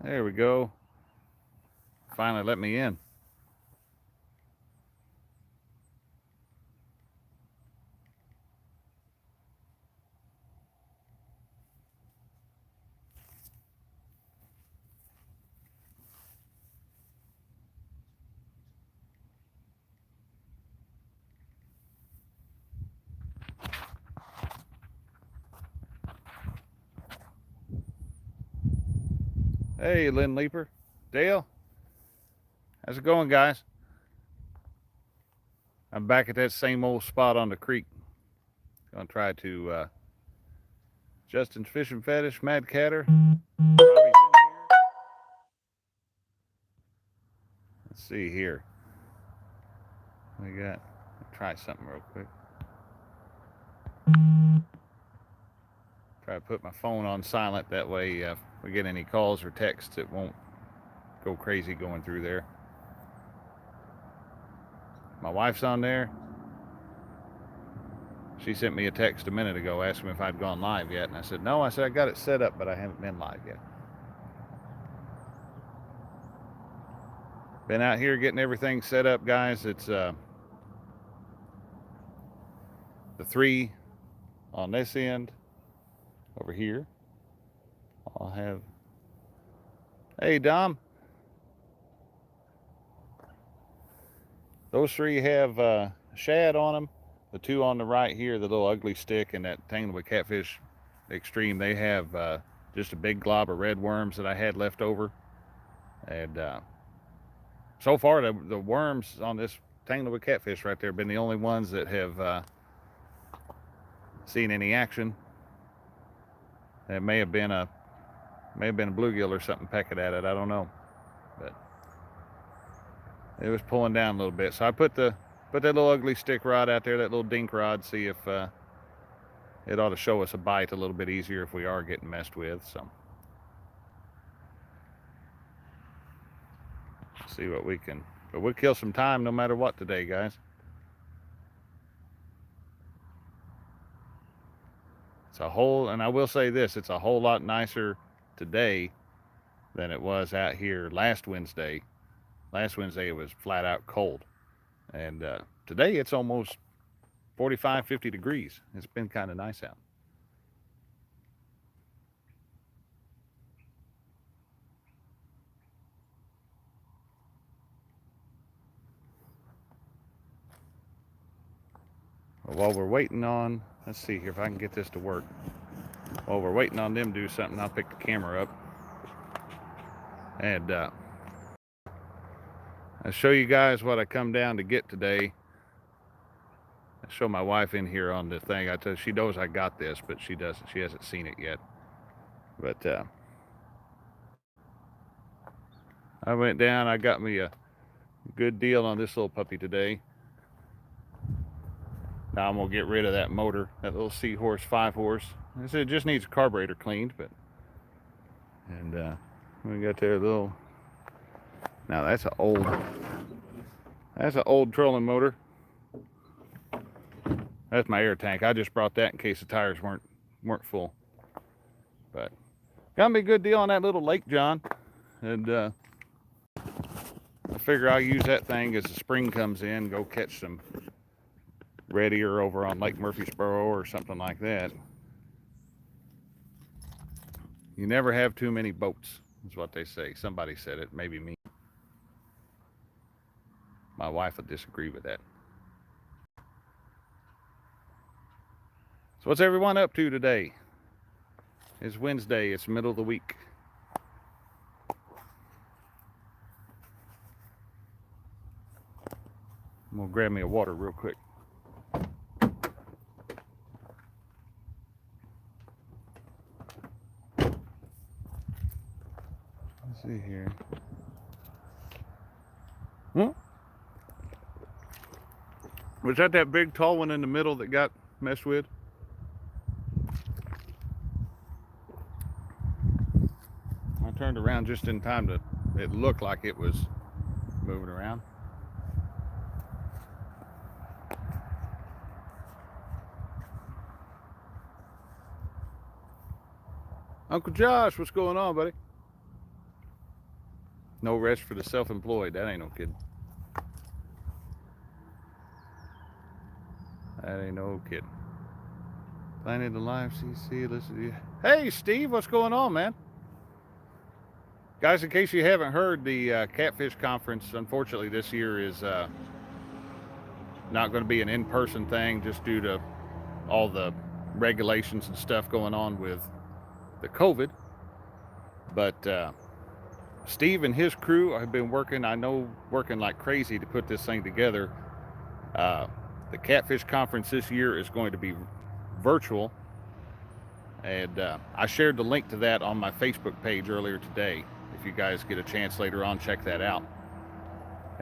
There we go. Finally let me in. Hey, Lynn Leaper. Dale, how's it going, guys? I'm back at that same old spot on the creek. Gonna try to Justin's Fishing Fetish, Mad Catter. Robbie's in here. Let's see here. We got. Try something real quick. Try to put my phone on silent. That way, if we get any calls or texts, it won't go crazy going through there. My wife's on there. She sent me a text a minute ago asking me if I'd gone live yet, and I said no. I said I got it set up, but I haven't been live yet. Been out here getting everything set up, guys. It's the 3 on this end over here. I'll have. Hey, Dom. Those 3 have shad on them. The 2 on the right here, the little ugly stick, and that Tanglewood Catfish Extreme, they have just a big glob of red worms that I had left over. And so far, the worms on this Tanglewood Catfish right there have been the only ones that have seen any action. It may have been a bluegill or something pecking at it. I don't know, but it was pulling down a little bit. So I put that little ugly stick rod out there, that little dink rod, see if it ought to show us a bite a little bit easier if we are getting messed with. So see what we can. But we'll kill some time no matter what today, guys. It's a whole, and I will say this, it's a whole lot nicer today than it was out here last Wednesday. Last Wednesday it was flat out cold. And today it's almost 45, 50 degrees. It's been kind of nice out. While we're waiting on, let's see here if I can get this to work. While we're waiting on them to do something, I'll pick the camera up. And I'll show you guys what I come down to get today. I show my wife in here on the thing. I tell her, she knows I got this, but she hasn't seen it yet. But I went down, I got me a good deal on this little puppy today. Now I'm gonna get rid of that motor, that little Seahorse 5-horse. It just needs a carburetor cleaned, but we got their little. Now that's an old trolling motor. That's my air tank. I just brought that in case the tires weren't full. But got me a good deal on that little Lake John, and I figure I'll use that thing as the spring comes in, go catch some red ear over on Lake Murfreesboro or something like that. You never have too many boats, is what they say. Somebody said it, maybe me. My wife would disagree with that. So what's everyone up to today? It's Wednesday, it's middle of the week. I'm gonna grab me a water real quick. Let's see here. Was that big tall one in the middle that got messed with? I turned around just in time to, it looked like it was moving around. Uncle Josh, what's going on, buddy? No rest for the self-employed. That ain't no kidding. That ain't no kidding. Planet of Life, CC, listen to you. Hey, Steve, what's going on, man? Guys, in case you haven't heard, the Catfish Conference, unfortunately, this year is not going to be an in-person thing just due to all the regulations and stuff going on with the COVID. But Steve and his crew have been working like crazy to put this thing together. The Catfish Conference this year is going to be virtual, and I shared the link to that on my Facebook page earlier today. If you guys get a chance later on, check that out.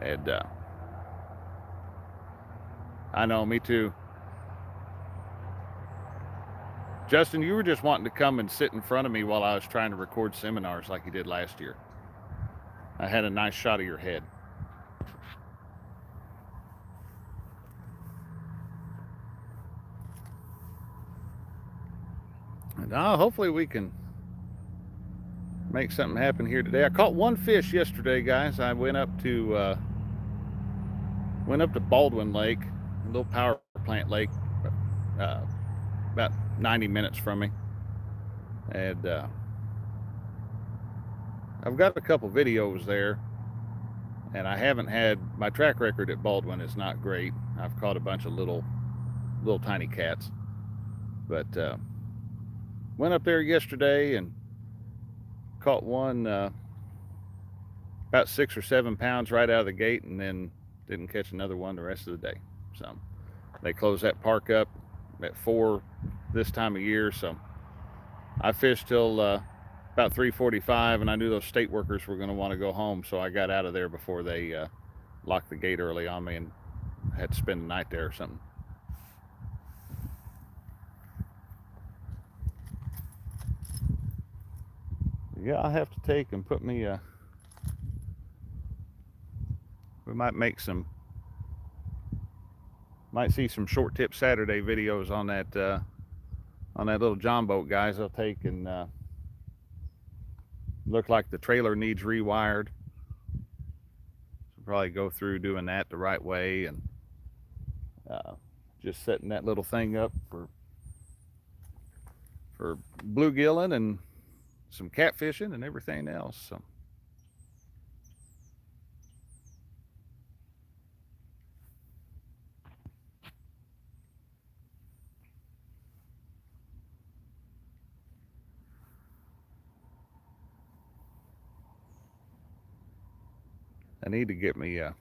And I know, me too. Justin, you were just wanting to come and sit in front of me while I was trying to record seminars like you did last year. I had a nice shot of your head. And hopefully we can make something happen here today. I caught one fish yesterday, guys. I went up to Baldwin Lake, a little power plant lake, about 90 minutes from me. And I've got a couple videos there, and I haven't had, my track record at Baldwin is not great. I've caught a bunch of little tiny cats, but went up there yesterday and caught one about 6 or 7 pounds right out of the gate, and then didn't catch another one the rest of the day. So they close that park up at 4 this time of year, so I fished till about 3:45, and I knew those state workers were going to want to go home, so I got out of there before they locked the gate early on me and had to spend the night there or something. Yeah, I'll have to take and put me we might see some Short Tip Saturday videos on that little John boat, guys. I'll take and look like the trailer needs rewired. So probably go through doing that the right way, and just setting that little thing up for bluegilling and some catfishing and everything else. So I need to get me a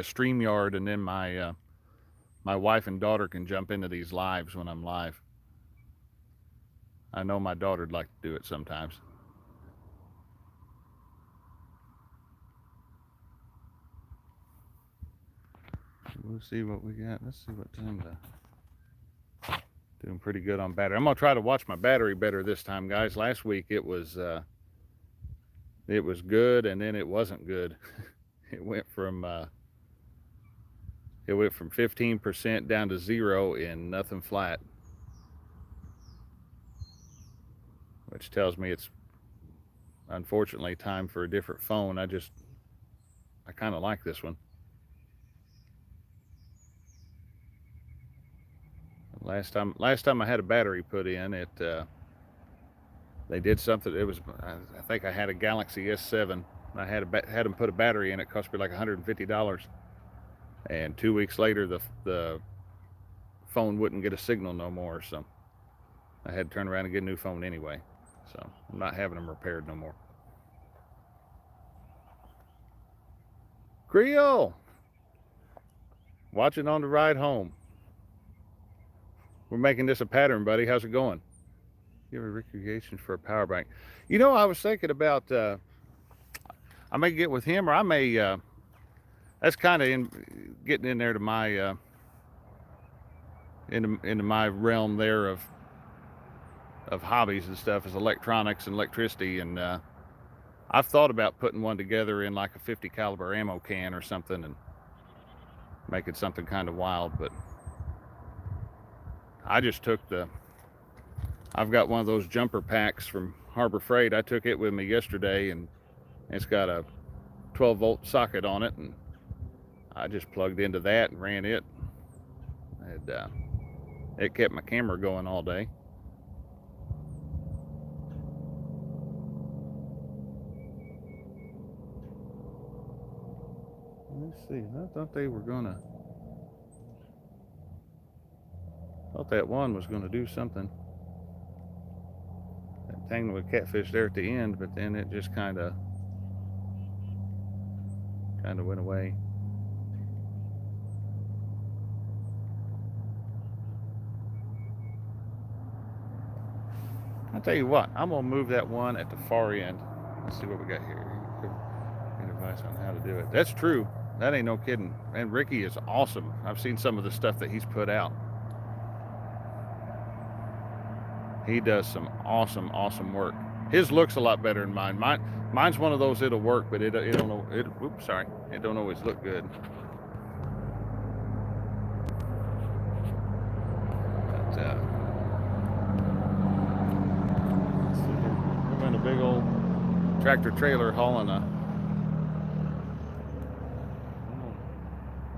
StreamYard, and then my wife and daughter can jump into these lives when I'm live. I know my daughter'd like to do it sometimes. We'll see what we got. Let's see what time doing pretty good on battery. I'm gonna try to watch my battery better this time, guys. Last week it was good, and then it wasn't good. It went from 15% down to 0 in nothing flat, which tells me it's unfortunately time for a different phone. I kind of like this one. Last time I had a battery put in, they did something. It was, I think I had a Galaxy S7. I had them put a battery in. It cost me like $150, and 2 weeks later the phone wouldn't get a signal no more. So I had to turn around and get a new phone anyway. So I'm not having them repaired no more. Creole, watching on the ride home. We're making this a pattern, buddy. How's it going? Give a recreation for a power bank. You know, I was thinking about I may get with him, or I may that's kind of getting in there to my into my realm there of hobbies and stuff, is electronics and electricity, and I've thought about putting one together in like a 50 caliber ammo can or something and making something kind of wild, but I just took the I've got one of those jumper packs from Harbor Freight. I took it with me yesterday, and it's got a 12-volt socket on it, and I just plugged into that and ran it. And it kept my camera going all day. Let's see. I thought they were gonna. Thought that one was gonna do something. That thing with catfish there at the end, but then it just kind of went away. I'll tell you what, I'm gonna move that one at the far end. Let's see what we got here. Get advice on how to do it. That's true. That ain't no kidding. And Ricky is awesome. I've seen some of the stuff that he's put out. He does some awesome work. His looks a lot better than mine. Mine's one of those it'll work, but it don't know. Oops, sorry. It don't always look good. But we're in a big old tractor trailer hauling a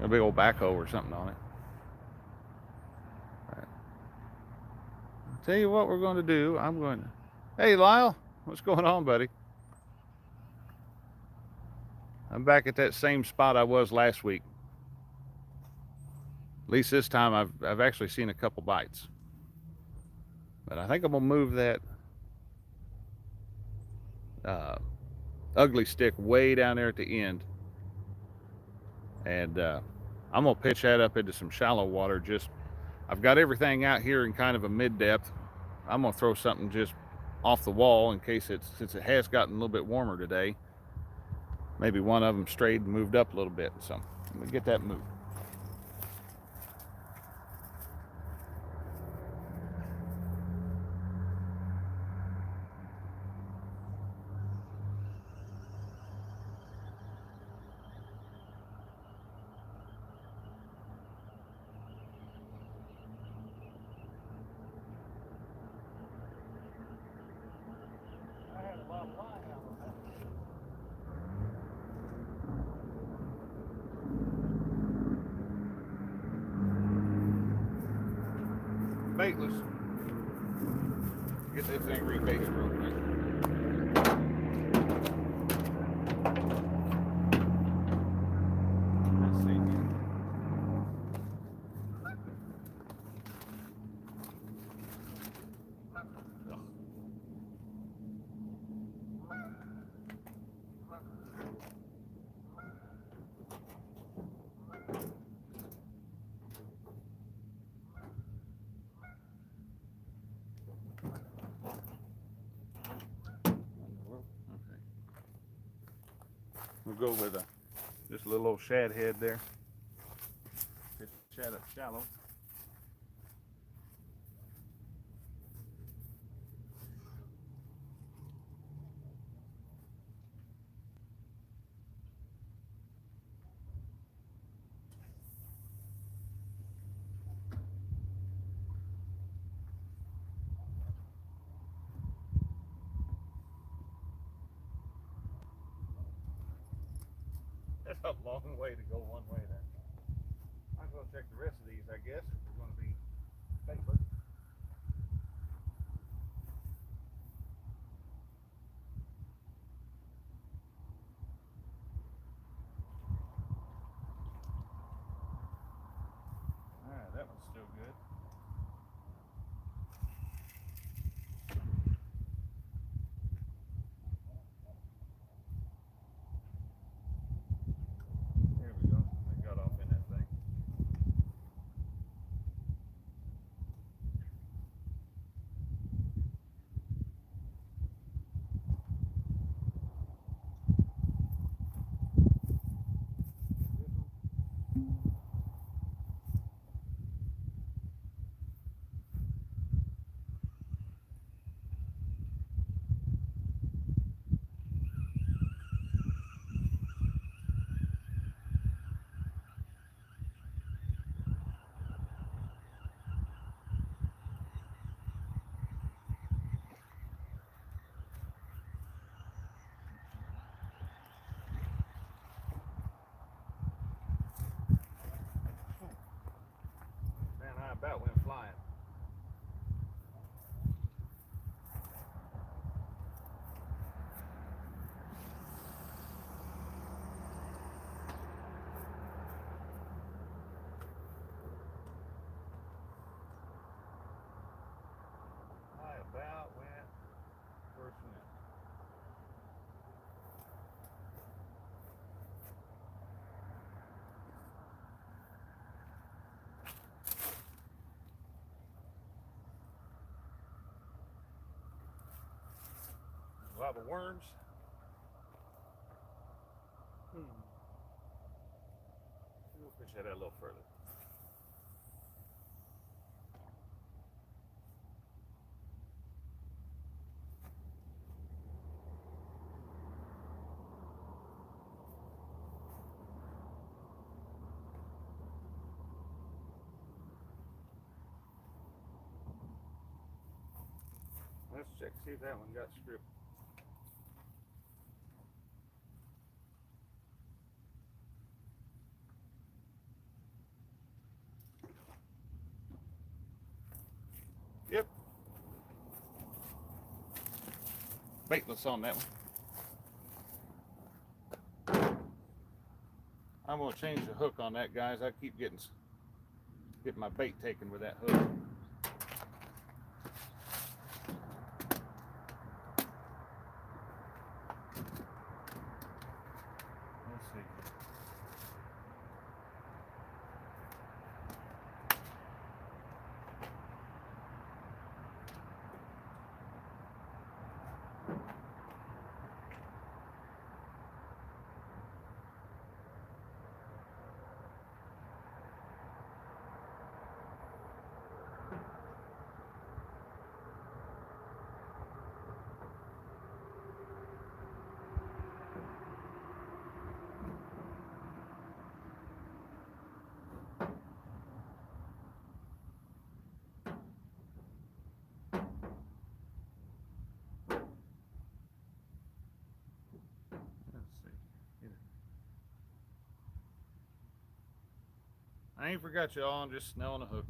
big old backhoe or something on it. Right. I'll tell you what we're going to do. I'm going to. Hey, Lyle, what's going on, buddy? I'm back at that same spot I was last week. At least this time I've actually seen a couple bites. But I think I'm gonna move that ugly stick way down there at the end, and I'm gonna pitch that up into some shallow water. I've got everything out here in kind of a mid-depth. I'm gonna throw something just off the wall in case since it has gotten a little bit warmer today. Maybe one of them strayed and moved up a little bit. So let me get that moved. Baitless. Get that thing rebaited real quick. Let's see. We'll go with just a little old shad head there. Pitch the shad up shallow. That's a long way to go one way there. I'm going to check the rest of these, I guess, if we're going to be paper. Alright, that one's still good. There we go. I got off in that thing. about went flying. I about went first went. A lot of worms. We'll push that out a little further. Let's check, see if that one got stripped. Yep. Baitless on that one. I'm gonna change the hook on that, guys. I keep getting my bait taken with that hook. Let's see. I ain't forgot y'all, I'm just snelling a hook.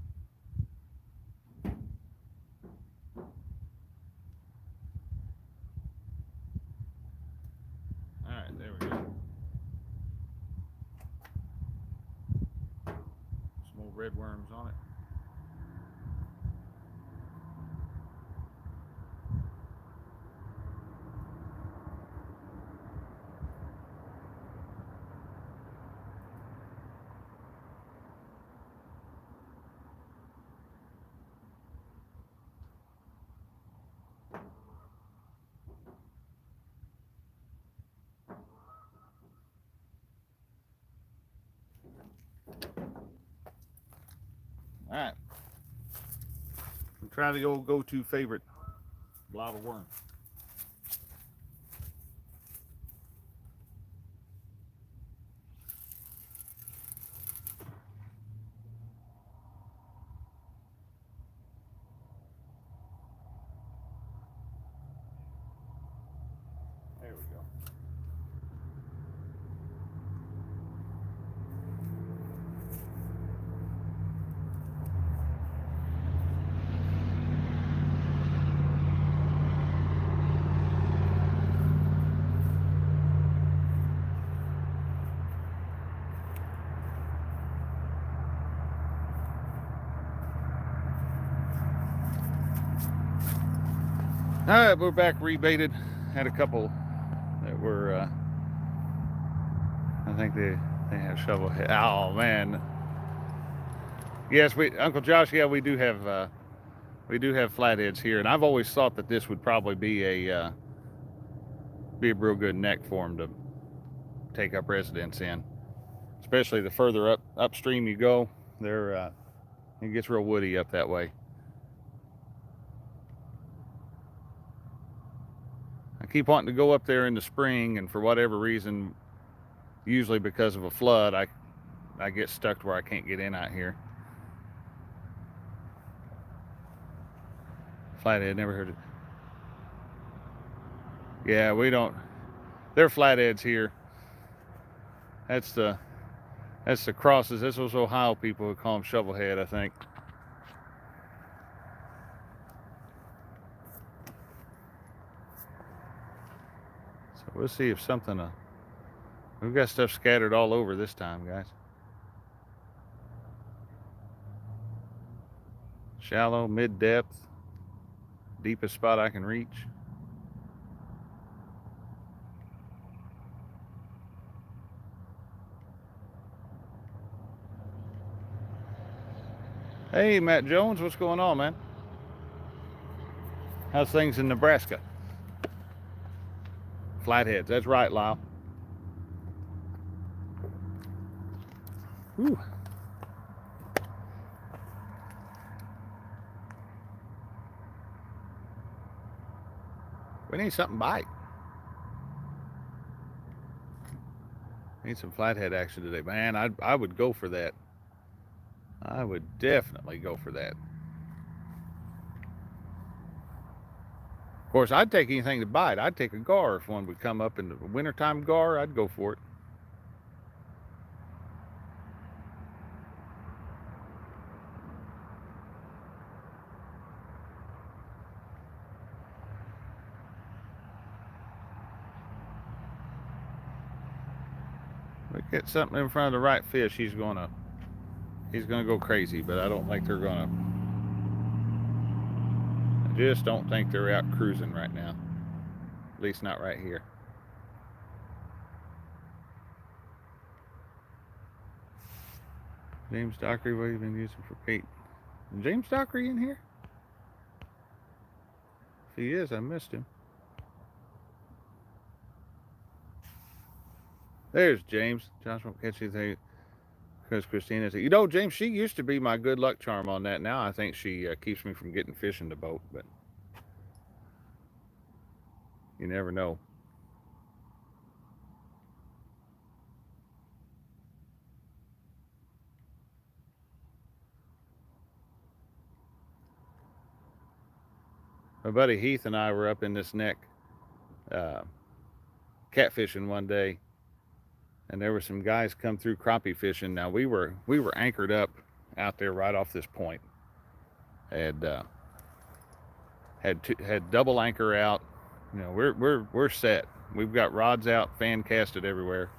Alright, there we go. Some more red worms on it. Alright. I'm trying the old go-to favorite, blobber worm. There we go. All right, we're back rebaited. Had a couple that were, I think they have shovel head. Oh man. Yes, Uncle Josh. Yeah, we do have flatheads here, and I've always thought that this would probably be a real good neck for them to take up residence in, especially the further upstream you go. It gets real woody up that way. I keep wanting to go up there in the spring, and for whatever reason, usually because of a flood, I get stuck to where I can't get in out here. Flathead, never heard it. Yeah, we don't. They're flatheads here. That's the crosses. This was Ohio people who call them shovelhead, I think. We'll see if something, we've got stuff scattered all over this time, guys. Shallow, mid-depth, deepest spot I can reach. Hey, Matt Jones, what's going on, man? How's things in Nebraska? Flatheads, that's right, Lyle. Whew. We need something to bite. Need some flathead action today, man. I would go for that. I would definitely go for that. Of course, I'd take anything to bite. I'd take a gar if one would come up in the wintertime gar. I'd go for it. We get something in front of the right fish, he's gonna go crazy. But I don't think they're gonna. I just don't think they're out cruising right now. At least not right here. James Dockery, what have you been using for bait? Is James Dockery in here? If he is, I missed him. There's James. Josh won't catch anything because Christina said, James, she used to be my good luck charm on that. Now I think she keeps me from getting fish in the boat, but you never know. My buddy Heath and I were up in this neck catfishing one day, and there were some guys come through crappie fishing. Now we were anchored up out there right off this point. Had double anchor out. We're set. We've got rods out, fan casted everywhere.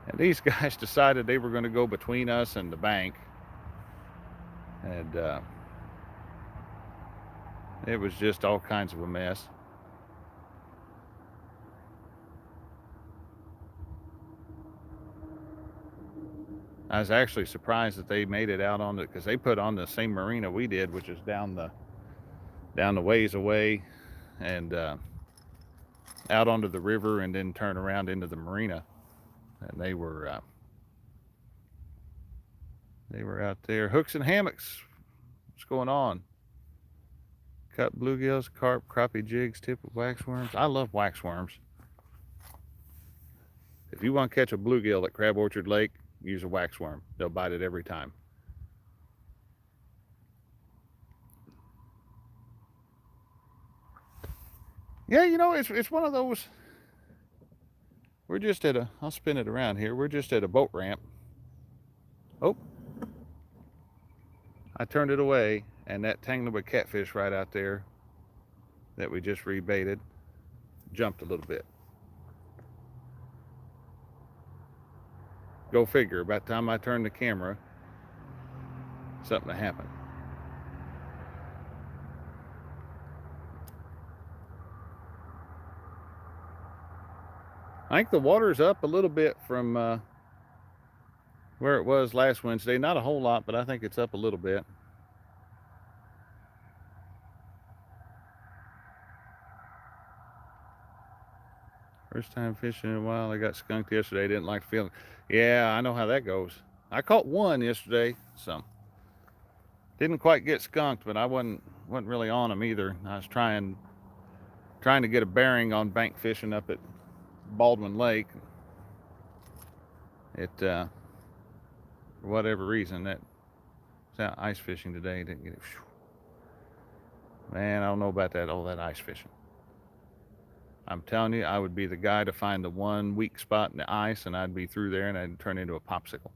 And these guys decided they were going to go between us and the bank. And it was just all kinds of a mess. I was actually surprised that they made it out on it, because they put on the same marina we did, which is down the ways away, and out onto the river, and then turn around into the marina. And they were out there. Hooks and hammocks. What's going on? Cut bluegills, carp, crappie jigs, tip of waxworms. I love waxworms. If you want to catch a bluegill at Crab Orchard Lake, use a waxworm. They'll bite it every time. Yeah, it's one of those. We're just at I'll spin it around here. We're just at a boat ramp. Oh, I turned it away, and that tanglewood catfish right out there that we just rebaited jumped a little bit. Go figure, about the time I turned the camera, something happened. I think the water's up a little bit from where it was last Wednesday. Not a whole lot, but I think it's up a little bit. First time fishing in a while. I got skunked yesterday. Didn't like the feeling. Yeah, I know how that goes. I caught one yesterday, so didn't quite get skunked, but I wasn't really on them either. I was trying to get a bearing on bank fishing up at Baldwin Lake. It for whatever reason, that was out ice fishing today. Didn't get it. Man, I don't know about all that ice fishing. I'm telling you, I would be the guy to find the one weak spot in the ice, and I'd be through there, and I'd turn into a popsicle.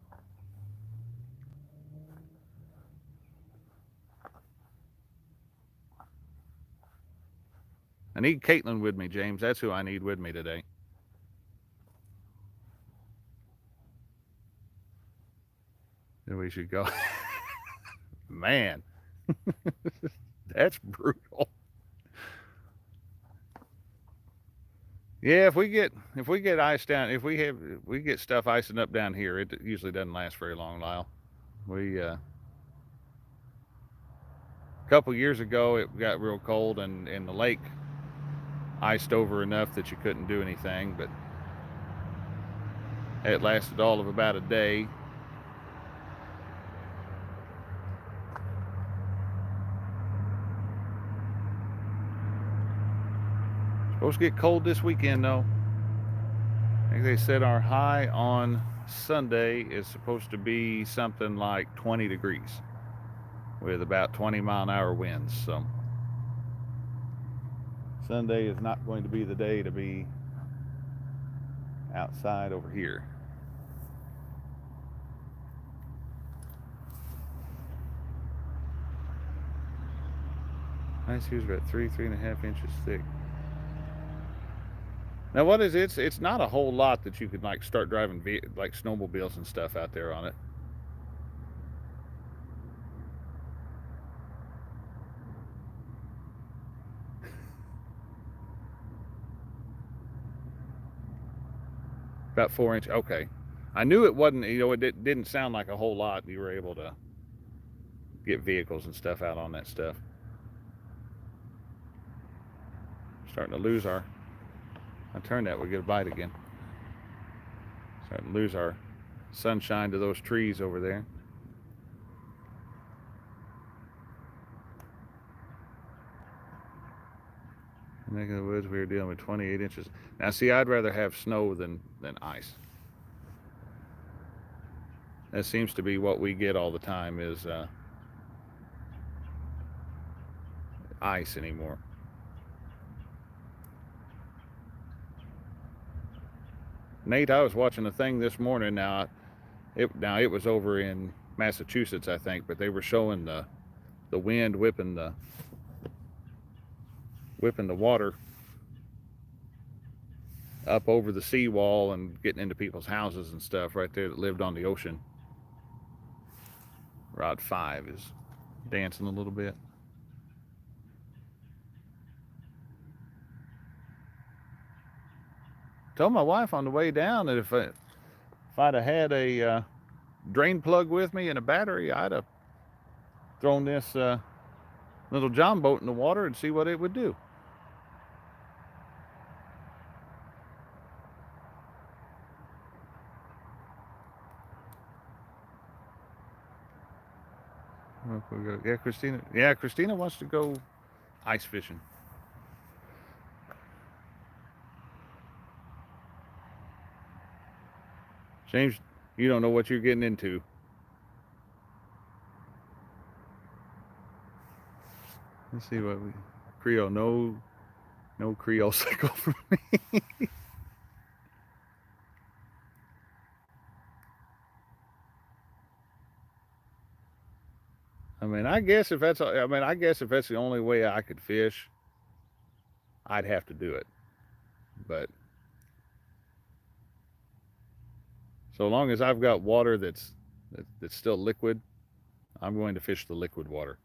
I need Caitlin with me, James. That's who I need with me today. Then we should go. Man, that's brutal. Yeah, if we get ice down, if we get stuff icing up down here, it usually doesn't last very long, Lyle. We a couple years ago it got real cold and the lake iced over enough that you couldn't do anything, but it lasted all of about a day. Supposed to get cold this weekend though. I think they said our high on Sunday is supposed to be something like 20 degrees with about 20-mile-an-hour winds. So Sunday is not going to be the day to be outside over here. Ice cubes are about 3.5 inches thick. Now what is it? It's not a whole lot that you could like start driving like snowmobiles and stuff out there on it. About 4 inches. Okay, I knew it wasn't. You know, it didn't sound like a whole lot. You were able to get vehicles and stuff out on that stuff. Starting to lose our. I turned that, we get a bite again. Starting to lose our sunshine to those trees over there. Neck of the woods, we were dealing with 28 inches. Now, see, I'd rather have snow than ice. That seems to be what we get all the time is ice anymore. Nate, I was watching a thing this morning. Now it was over in Massachusetts, I think, but they were showing the wind whipping the water up over the seawall and getting into people's houses and stuff right there that lived on the ocean. Rod 5 is dancing a little bit. Told my wife on the way down that if I'd have had a drain plug with me and a battery, I'd have thrown this little John boat in the water and see what it would do. Yeah, Christina. Yeah, Christina wants to go ice fishing. James, you don't know what you're getting into. Let's see what we Creole. No Creole cycle for me. I mean, I guess if that's the only way I could fish, I'd have to do it. But so long as I've got water that's still liquid, I'm going to fish the liquid water.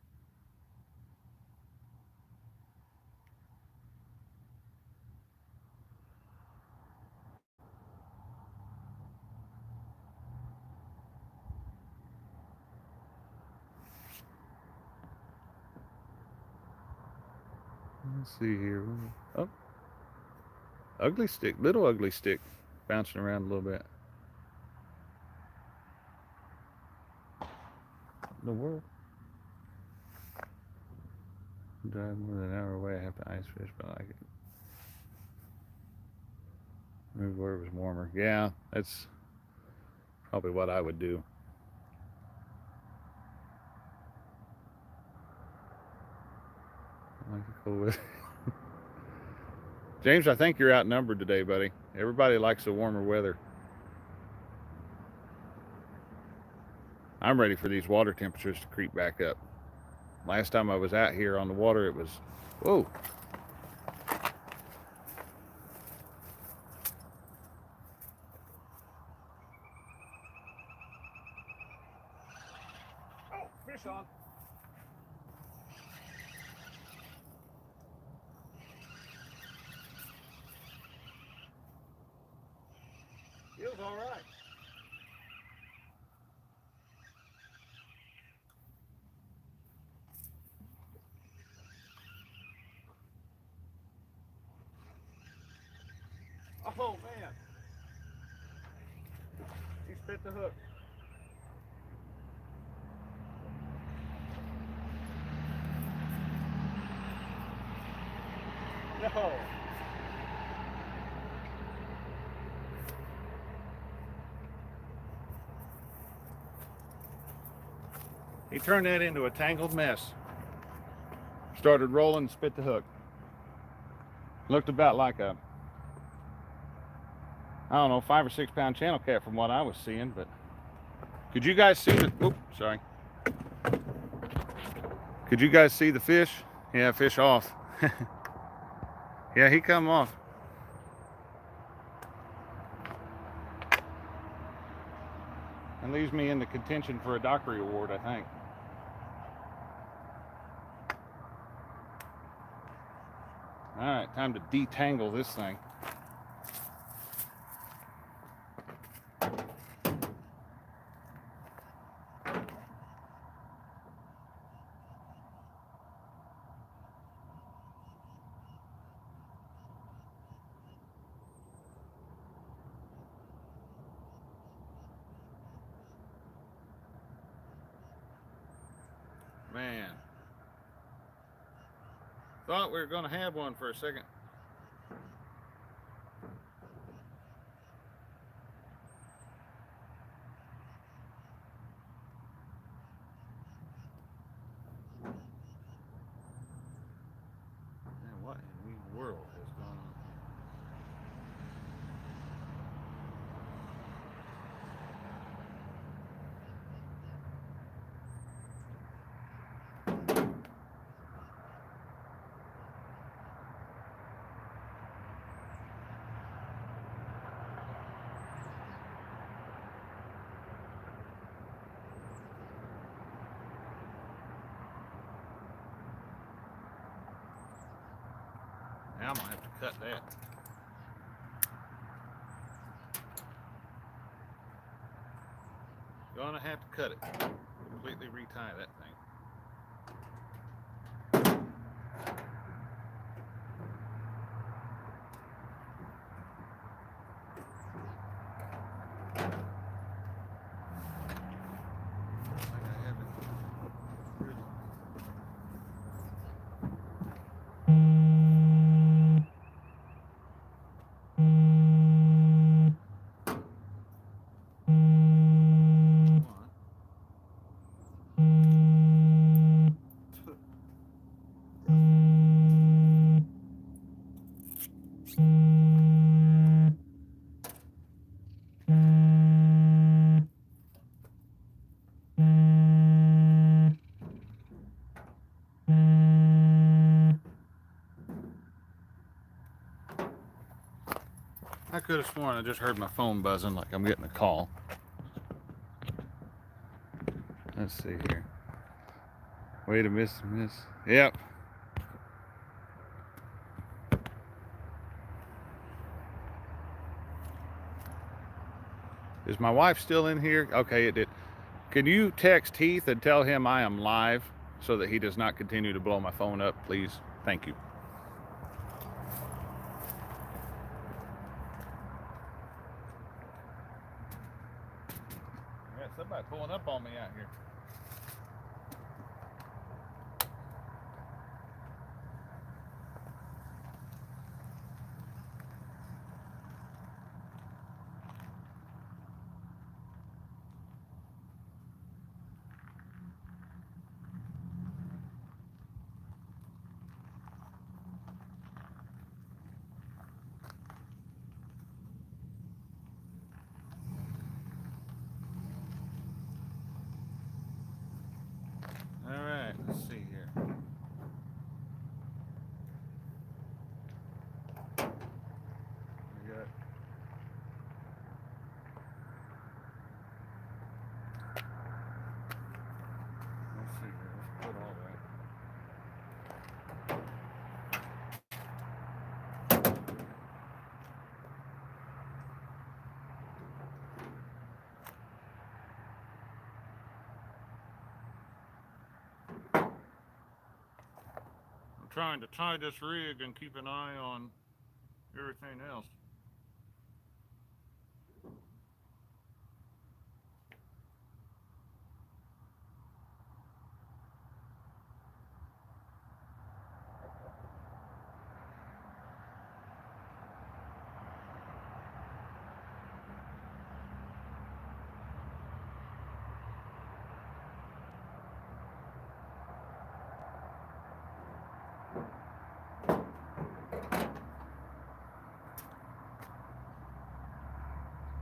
Let's see here. Oh, ugly stick, little ugly stick, bouncing around a little bit. The world. Drive more than an hour away. I have to ice fish, but I like it. Maybe where it was warmer. Yeah, that's probably what I would do. I like to go with. James, I think you're outnumbered today, buddy. Everybody likes the warmer weather. I'm ready for these water temperatures to creep back up. Last time I was out here on the water, it was, whoa. fish on. Feels all right. Oh man, he spit the hook. No. He turned that into a tangled mess. Started rolling, spit the hook. Looked about like a, I don't know, 5 or 6 pound channel cat from what I was seeing, but could you guys see the, oops, sorry. Could you guys see the fish? Yeah, fish off. Yeah, he come off. And leaves me in the contention for a Dockery Award, I think. All right, time to detangle this thing. Man, thought we were gonna have one for a second. Man, what in the world has gone on? Now I'm gonna have to cut that. Gonna have to cut it. Completely retie that thing. I could have sworn I just heard my phone buzzing like I'm getting a call. Let's see here. Way to miss. Yep. Is my wife still in here? Okay, it did. Can you text Heath and tell him I am live so that he does not continue to blow my phone up, please? Thank you. Yeah, somebody pulling up on me out here. trying to tie this rig and keep an eye on everything else.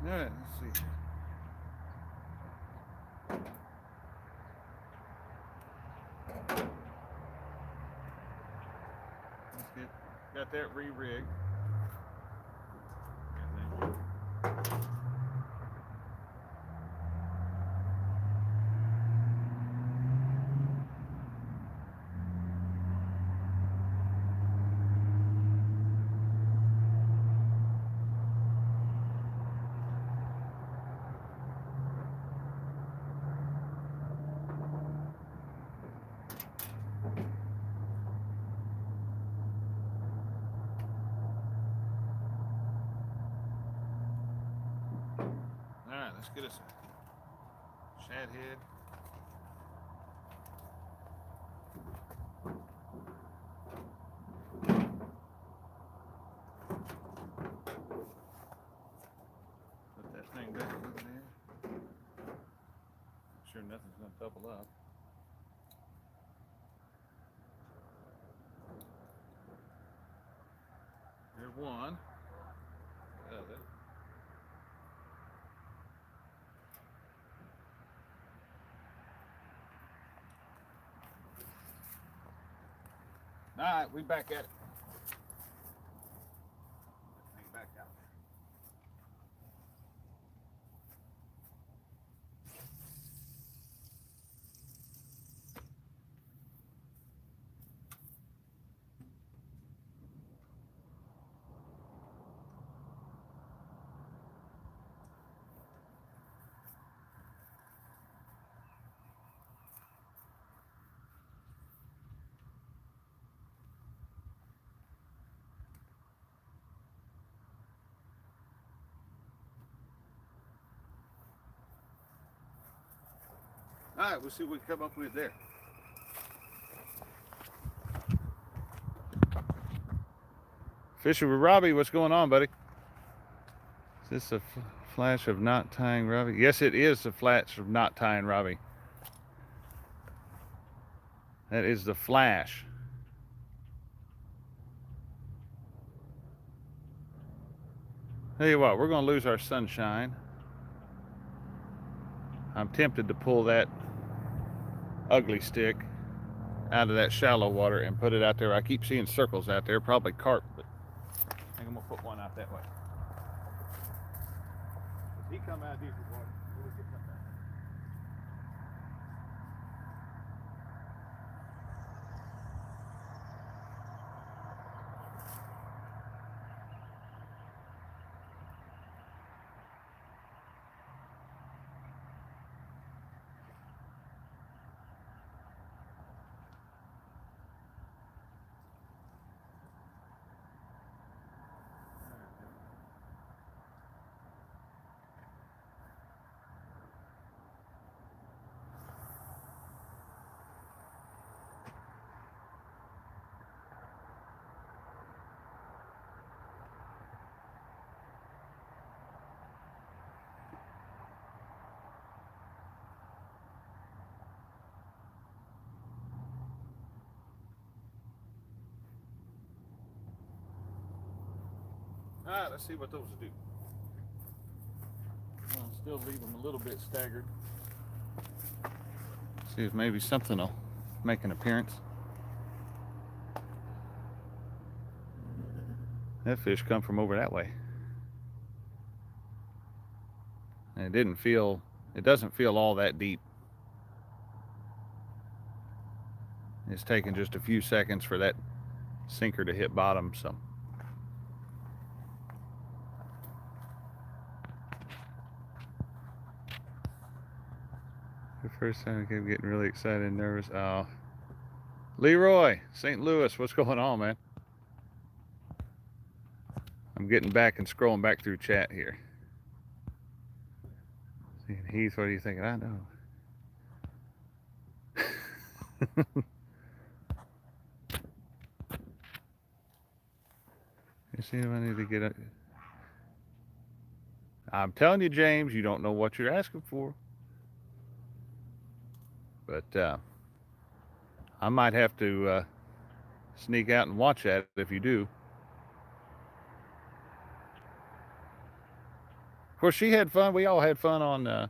All right, let's see. Got that re-rigged. All right, let's get us a shad head. Put that thing back over there. Make sure nothing's gonna double up. There's one. Other. All right, we back at it. Back out. All right, we'll see what we can come up with there. Fishing with Robbie, what's going on, buddy? Is this a flash of knot tying Robbie? Yes, it is the flash of knot tying Robbie. That is the flash. Tell you what, we're going to lose our sunshine. I'm tempted to pull that ugly stick out of that shallow water and put it out there. I keep seeing circles out there, probably carp, but I think I'm going to put one out that way. If he come out deeper water, we'll get that back. All right, let's see what those will do. I'll still leave them a little bit staggered. See if maybe something will make an appearance. That fish come from over that way. And it doesn't feel all that deep. It's taken just a few seconds for that sinker to hit bottom, so. The first time I kept getting really excited and nervous. Oh, Leroy, St. Louis, what's going on, man? I'm getting back and scrolling back through chat here. Heath, what are you thinking? I know. You see if I need to get it. I'm telling you, James, you don't know what you're asking for. But I might have to sneak out and watch that if you do. Of course, she had fun. We all had fun on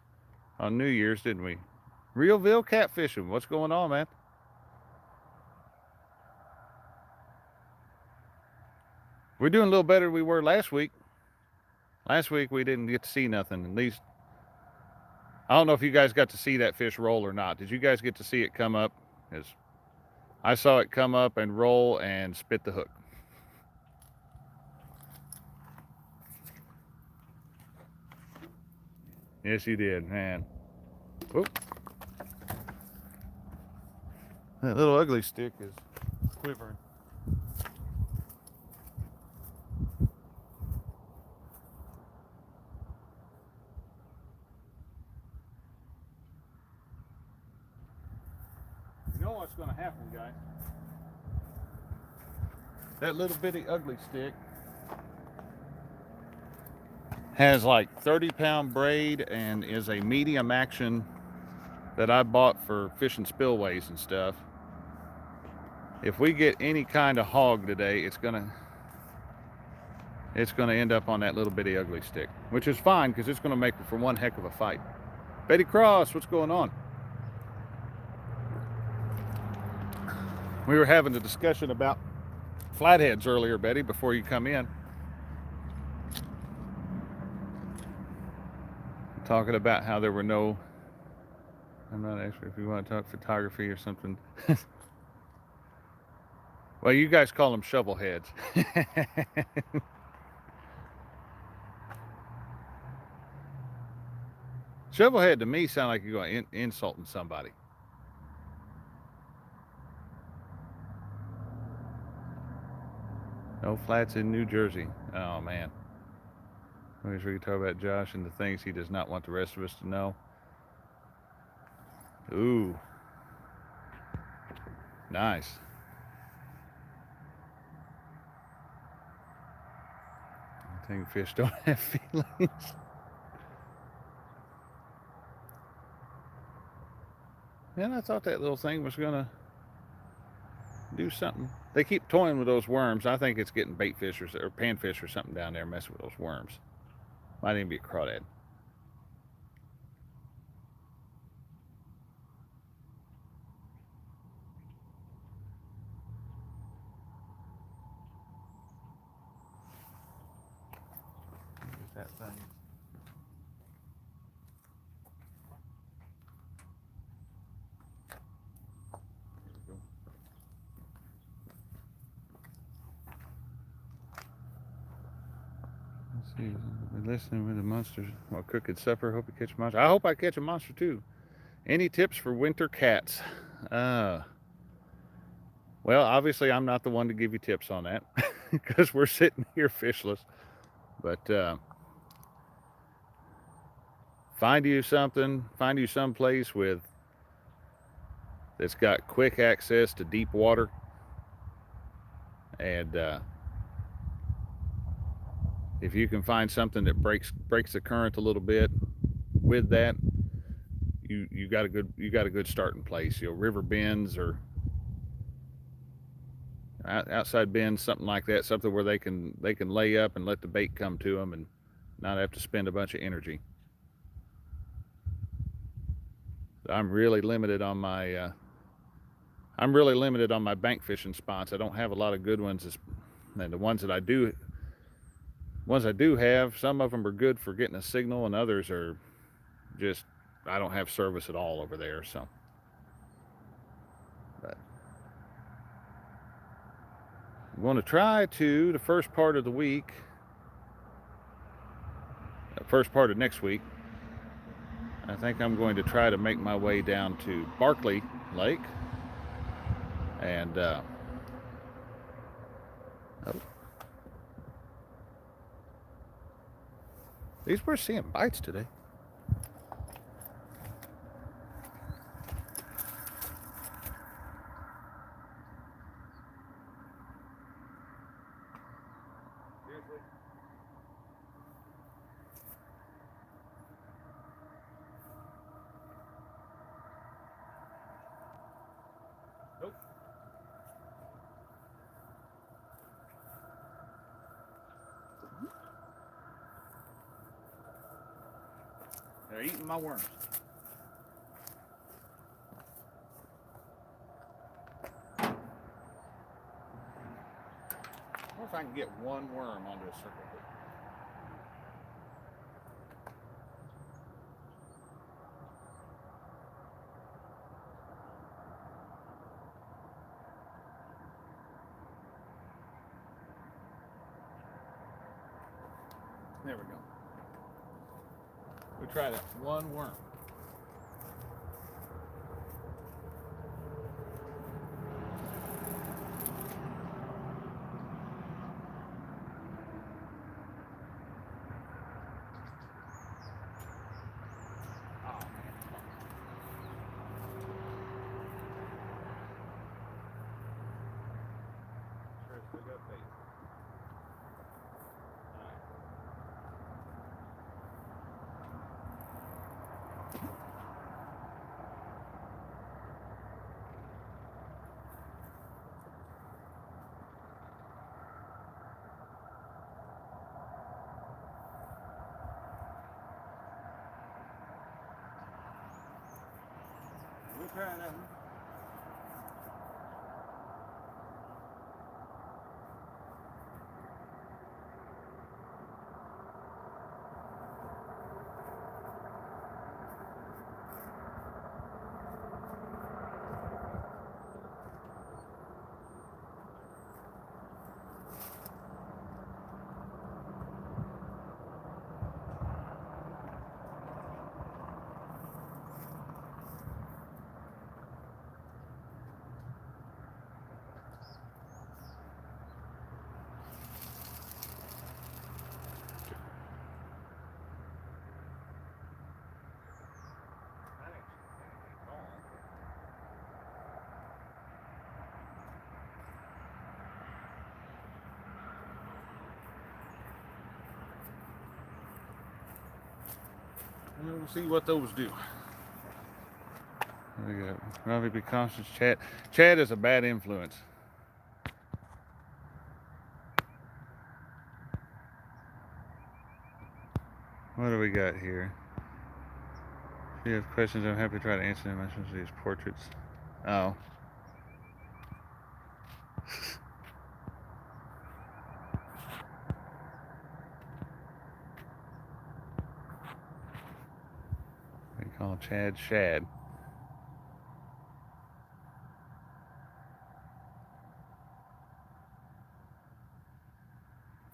New Year's, didn't we? Realville catfishing. What's going on, man? We're doing a little better than we were last week. Last week we didn't get to see nothing. At least I don't know if you guys got to see that fish roll or not. Did you guys get to see it come up? Because I saw it come up and roll and spit the hook. Yes, you did, man. Whoop. That little ugly stick is quivering. You know what's going to happen, guys? That little bitty ugly stick has like 30-pound braid and is a medium action that I bought for fishing spillways and stuff. If we get any kind of hog today, it's gonna end up on that little bitty ugly stick, which is fine because it's gonna make for one heck of a fight. Betty Cross, what's going on? We were having a discussion about flatheads earlier, Betty, before you come in. Talking about how there were no, I'm not expert if you want to talk photography or something. Well, you guys call them shovel heads. Shovel head to me sound like you're going insulting somebody. No flats in New Jersey. Oh man. Make sure you talk about Josh and the things he does not want the rest of us to know. Ooh. Nice. I think fish don't have feelings. Man, I thought that little thing was gonna do something. They keep toying with those worms. I think it's getting bait fish or panfish or something down there messing with those worms. Might even be a crawdad. Get that thing. See, we're listening with the monsters while cooking supper. Hope you catch a monster. I hope I catch a monster too. Any tips for winter cats? Well, obviously I'm not the one to give you tips on that because we're sitting here fishless. But find you something. Find you some place that's got quick access to deep water, and if you can find something that breaks the current a little bit with that, you got a good starting place. River bends or outside bends, something like that, something where they can lay up and let the bait come to them and not have to spend a bunch of energy. I'm really limited on my bank fishing spots. I don't have a lot of good ones, and the ones I do have, some of them are good for getting a signal, and others are just, I don't have service at all over there. So, but I'm going to try to the first part of the week, first part of next week. I think I'm going to try to make my way down to Barkley Lake And oh, these we're seeing bites today. Seriously? Nope. They're eating my worms. I wonder if I can get one worm onto a circle hook. There we go. We try that one worm. We'll try that one. We'll see what those do. We got Robbie Be Cautious, Chad. Chad is a bad influence. What do we got here? If you have questions, I'm happy to try to answer them. I should see these portraits. Oh. We call Chad Shad.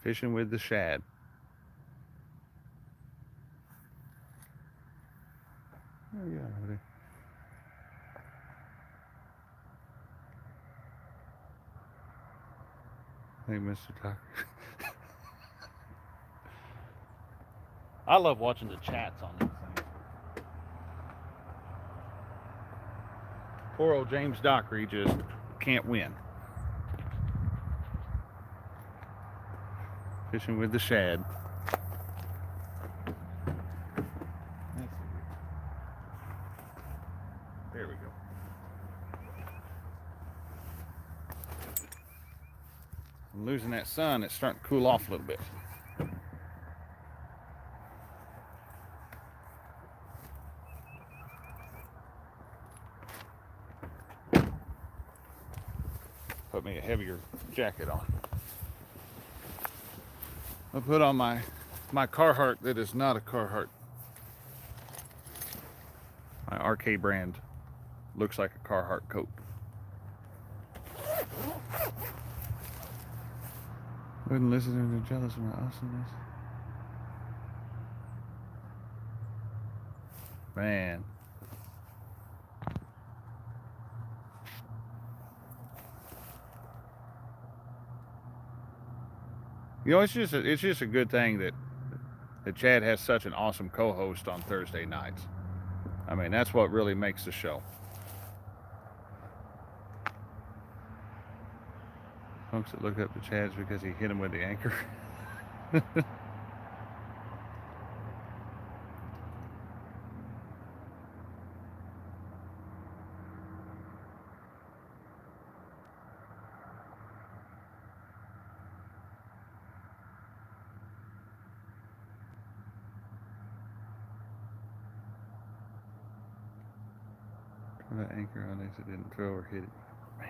Fishing with the shad. Oh, yeah, over there. Hey, Mr. Tucker. I love watching the chats on these things. Poor old James Dockery just can't win. Fishing with the shad. There we go. I'm losing that sun. It's starting to cool off a little bit. Put me a heavier jacket on. I put on my Carhartt that is not a Carhartt. My RK brand looks like a Carhartt coat. Wouldn't listen to them jealous of my awesomeness. Man. You know, it's just a good thing that Chad has such an awesome co-host on Thursday nights. I mean, that's what really makes the show. Folks that look up to Chad's because he hit him with the anchor. That anchor on this, it didn't throw or hit it. Man.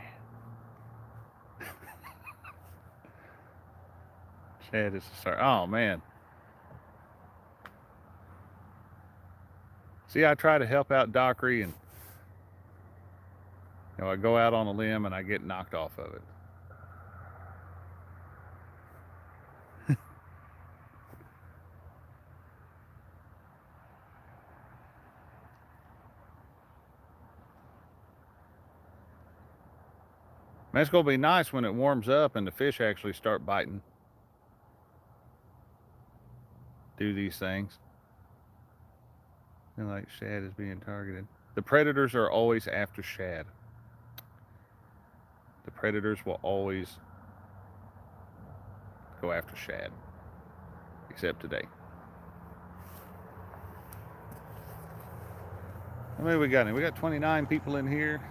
Chad is a star. Oh, man. See, I try to help out Dockery, and you know, I go out on a limb and I get knocked off of it. Man, it's going to be nice when it warms up and the fish actually start biting. Do these things. Feel like shad is being targeted. The predators are always after shad. The predators will always go after shad. Except today. How many we got in? We got 29 people in here.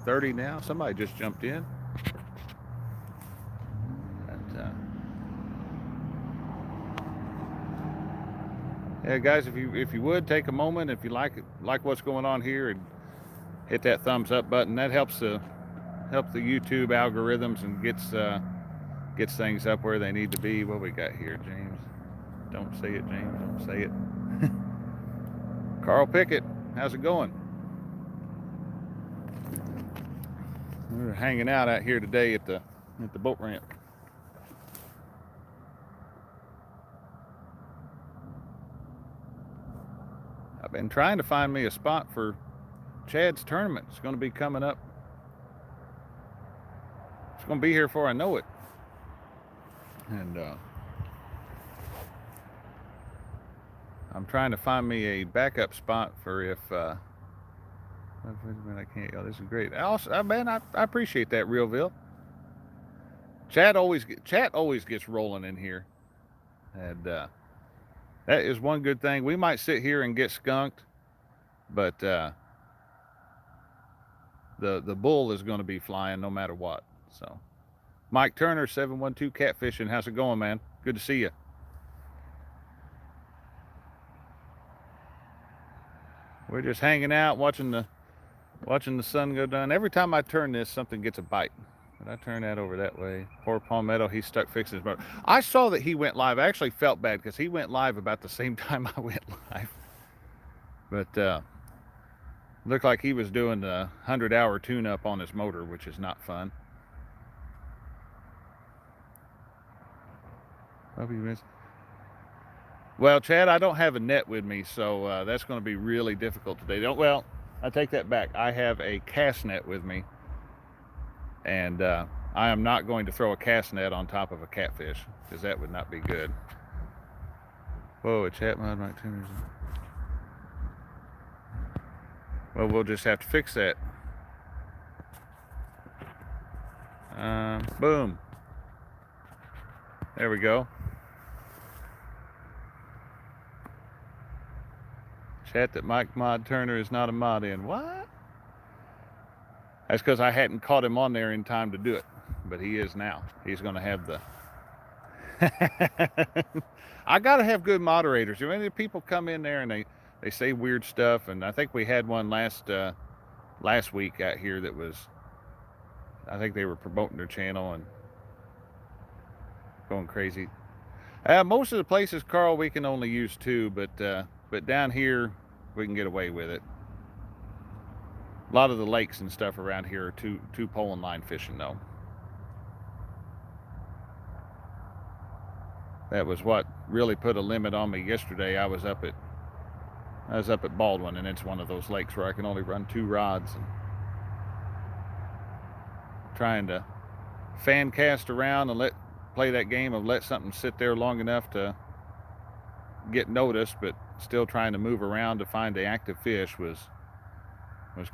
30 now. Somebody just jumped in. Yeah, guys, if you would take a moment, if you like what's going on here, and hit that thumbs up button. That helps the YouTube algorithms and gets things up where they need to be. What we got here, James? Don't say it, James. Don't say it. Carl Pickett, how's it going? We're hanging out here today at the boat ramp. I've been trying to find me a spot for Chad's tournament. It's going to be coming up. It's going to be here before I know it. And I'm trying to find me a backup spot for if I can't. Oh, this is great. Also, man, I appreciate that, Realville. Chat always gets rolling in here, and that is one good thing. We might sit here and get skunked, but the bull is going to be flying no matter what. So, Mike Turner, 712 Catfishing. How's it going, man? Good to see you. We're just hanging out, watching the sun go down. Every time I turn this, something gets a bite. But I turn that over that way. Poor Palmetto, he's stuck fixing his motor. I saw that he went live. I actually felt bad because he went live about the same time I went live. But looked like he was doing the 100-hour tune-up on his motor, which is not fun. Well, Chad, I don't have a net with me, so that's going to be really difficult today. Well, I take that back. I have a cast net with me, and I am not going to throw a cast net on top of a catfish because that would not be good. Whoa, a chat mod might turn. Well, we'll just have to fix that. Boom. There we go. Chat that Mike Mod Turner is not a mod in. What? That's because I hadn't caught him on there in time to do it. But he is now. He's going to have the... I got to have good moderators. I mean, people come in there and they say weird stuff. And I think we had one last week out here that was... I think they were promoting their channel and going crazy. Most of the places, Carl, we can only use 2, but down here we can get away with it. A lot of the lakes and stuff around here are two pole and line fishing though. That was what really put a limit on me yesterday. I was up at Baldwin, and it's one of those lakes where I can only run 2 rods. And trying to fan cast around and let play that game of let something sit there long enough to get noticed, but still trying to move around to find the active fish was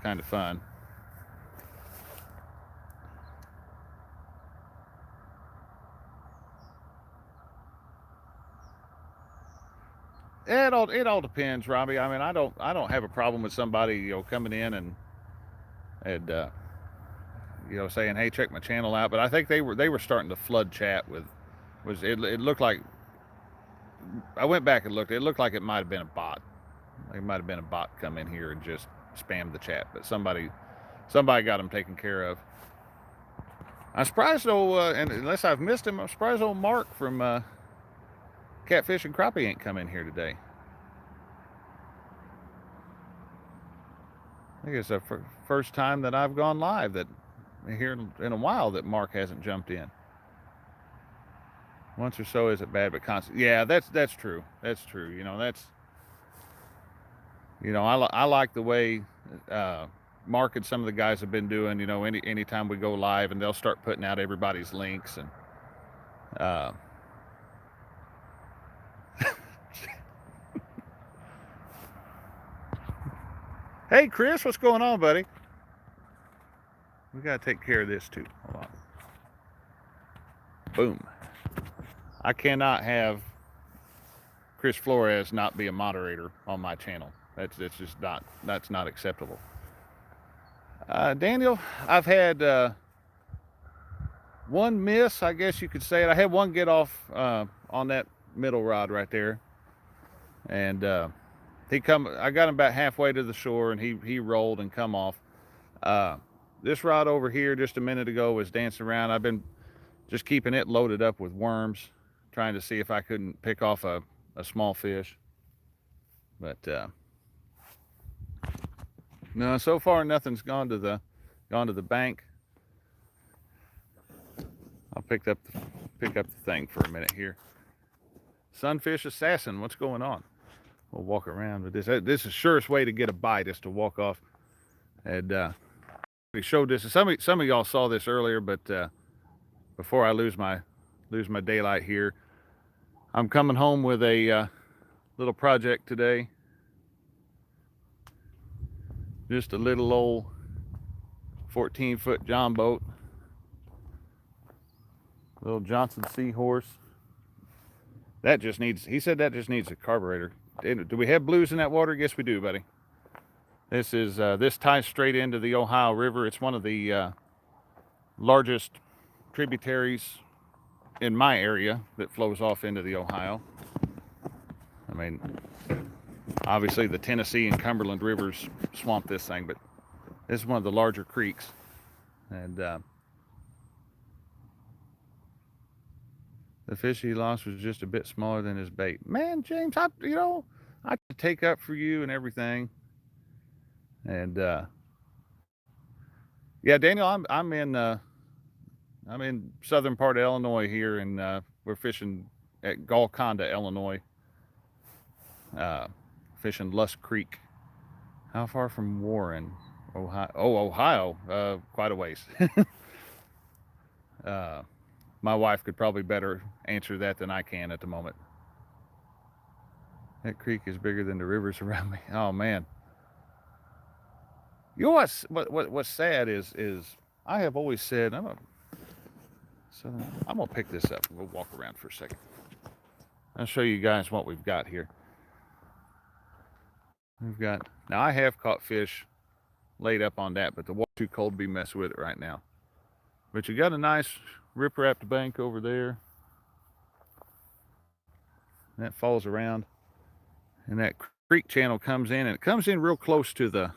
kind of fun. It all depends, Robbie. I mean, I don't have a problem with somebody coming in and saying, hey, check my channel out. But I think they were starting to flood chat with it looked like, I went back and looked, it looked like it might have been a bot. It might have been a bot come in here and just spammed the chat, but somebody got them taken care of. I'm surprised though, and unless I've missed him, I'm surprised old Mark from Catfish and Crappie ain't come in here today. I think it's the first time that I've gone live that here in a while that Mark hasn't jumped in. Once or so isn't bad, but constant. Yeah, that's true. That's true. I like the way Mark and some of the guys have been doing. Anytime we go live, and they'll start putting out everybody's links and. Hey, Chris, what's going on, buddy? We got to take care of this too. Hold on. Boom. I cannot have Chris Flores not be a moderator on my channel. That's just that's not acceptable. Daniel, I've had one miss, I guess you could say it. I had one get off on that middle rod right there. And I got him about halfway to the shore, and he rolled and come off. This rod over here just a minute ago was dancing around. I've been just keeping it loaded up with worms, trying to see if I couldn't pick off a small fish. But no, so far nothing's gone to the bank. I'll pick up the thing for a minute here. Sunfish Assassin, what's going on? We'll walk around with this. This is the surest way to get a bite is to walk off. And we showed this. Some of y'all saw this earlier, but before I lose my daylight here, I'm coming home with a little project today. Just a little old 14-foot John boat. Little Johnson Seahorse. He said that just needs a carburetor. Do we have blues in that water? Yes, we do, buddy. This ties straight into the Ohio River. It's one of the largest tributaries in my area that flows off into the Ohio. I mean, obviously the Tennessee and Cumberland rivers swamp this thing, but this is one of the larger creeks. And the fish he lost was just a bit smaller than his bait. Man, James, I take up for you and everything. And yeah, Daniel, I'm in southern part of Illinois here, and we're fishing at Golconda, Illinois. Fishing Lusk Creek. How far from Warren, Ohio? Oh, Ohio, quite a ways. My wife could probably better answer that than I can at the moment. That creek is bigger than the rivers around me. Oh man. You know what's sad is I have always said I'm gonna pick this up. We'll walk around for a second. I'll show you guys what we've got here. Now I have caught fish laid up on that, but the water's too cold to be messing with it right now. But you got a nice rip-wrapped bank over there. And that falls around, and that creek channel comes in, and it comes in real close to the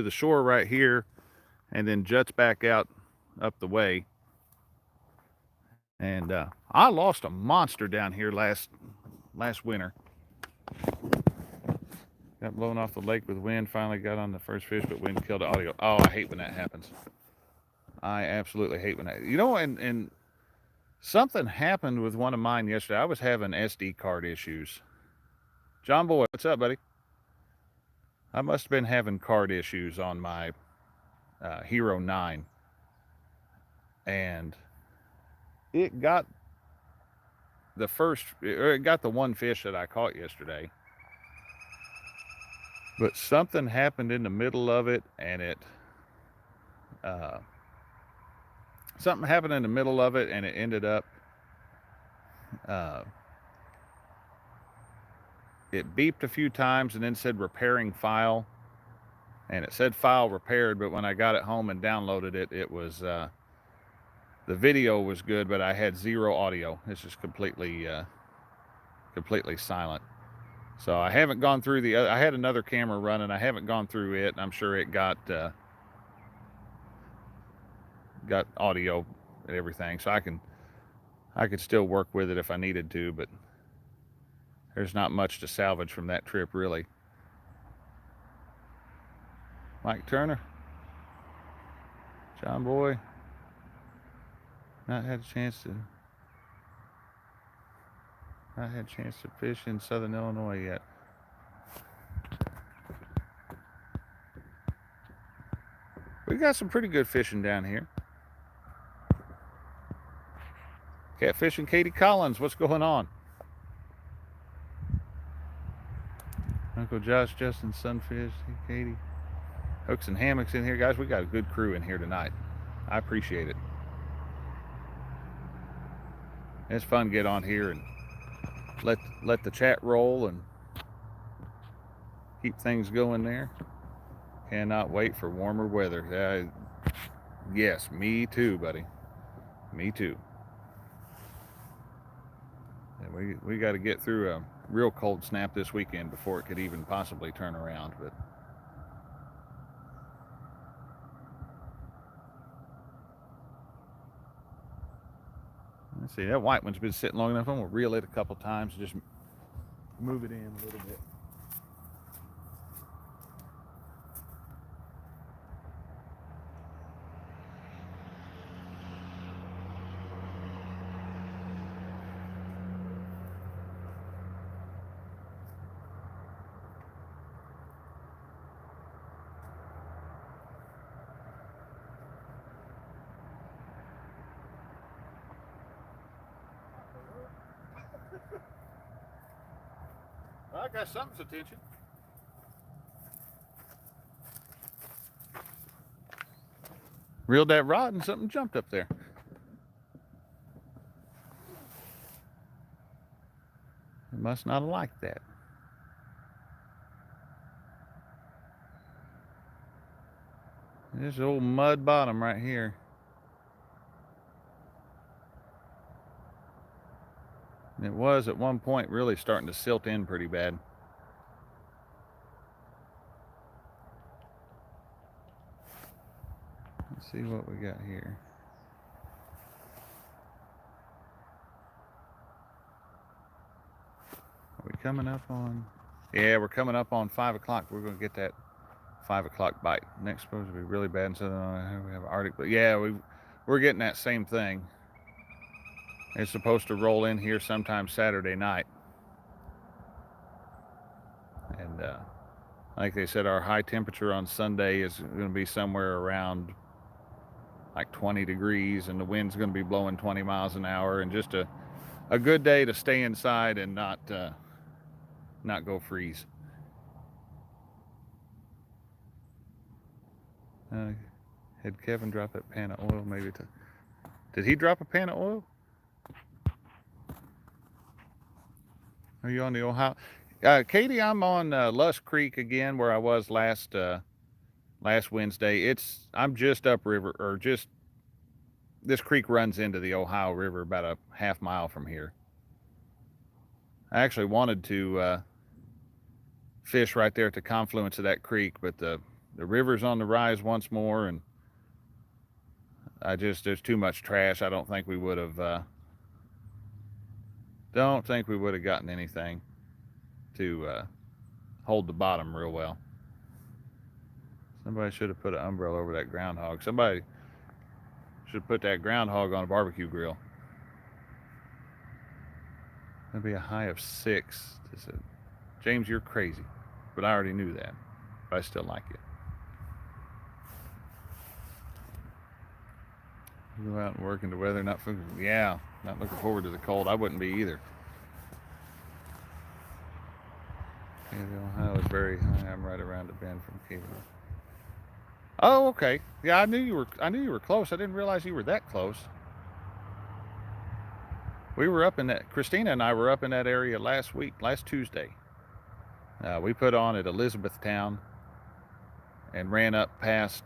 shore right here, and then juts back out up the way. And I lost a monster down here last winter. Got blown off the lake with wind, finally got on the first fish, but wind killed the audio. Oh, I hate when that happens. I absolutely hate when that, and something happened with one of mine yesterday. I was having SD card issues. John Boy, what's up, buddy? I must have been having card issues on my Hero 9. And it got the first, it got the one fish that I caught yesterday. But something happened in the middle of it, and it something happened in the middle of it, and it ended up it beeped a few times and then said repairing file, and it said file repaired, but when I got it home and downloaded it, it was the video was good, but I had zero audio. It's just completely silent. So I haven't gone through the other, I had another camera running. I haven't gone through it, and I'm sure it got audio and everything, so I could still work with it if I needed to, but there's not much to salvage from that trip, really. Mike Turner, John Boy, not had a chance to fish in Southern Illinois yet. We got some pretty good fishing down here. Catfishing Katie Collins, what's going on? Uncle Josh, Justin, Sunfish, Katie. Hooks and hammocks in here. Guys, we got a good crew in here tonight. I appreciate it. It's fun to get on here and let the chat roll and keep things going there. Cannot wait for warmer weather. Yes, me too, buddy. Me too. And we got to get through a real cold snap this weekend before it could even possibly turn around. But let's see, that white one's been sitting long enough. I'm gonna reel it a couple times, just move it in a little bit. I got something's attention. Reeled that rod and something jumped up there. It must not have liked that. This old mud bottom right here. It was at one point really starting to silt in pretty bad. Let's see what we got here. Are we coming up on? Yeah, we're coming up on 5 o'clock. We're going to get that 5 o'clock bite. Next supposed to be really bad in Southern Illinois. We have Arctic, but yeah, we're getting that same thing. It's supposed to roll in here sometime Saturday night. And like they said, our high temperature on Sunday is going to be somewhere around like 20 degrees, and the wind's going to be blowing 20 miles an hour, and just a good day to stay inside and not go freeze. Had Kevin drop that pan of oil maybe to... Did he drop a pan of oil? Are you on the Ohio? Katie, I'm on Lusk Creek again, where I was last Wednesday. I'm just upriver, or just, this creek runs into the Ohio River about a half mile from here. I actually wanted to fish right there at the confluence of that creek, but the river's on the rise once more, and there's too much trash. I don't think we would have gotten anything to hold the bottom real well. Somebody should have put an umbrella over that groundhog. Somebody should put that groundhog on a barbecue grill. That'd be a high of 6. James, you're crazy, but I already knew that. But I still like it. Go out and work in the weather, not looking forward to the cold. I wouldn't be either. Ohio is very high. I'm right around the bend from Cleveland. Oh, okay. Yeah, I knew you were close. I didn't realize you were that close. We were up in that. Christina and I were up in that area last Tuesday. We put on at Elizabethtown and ran up past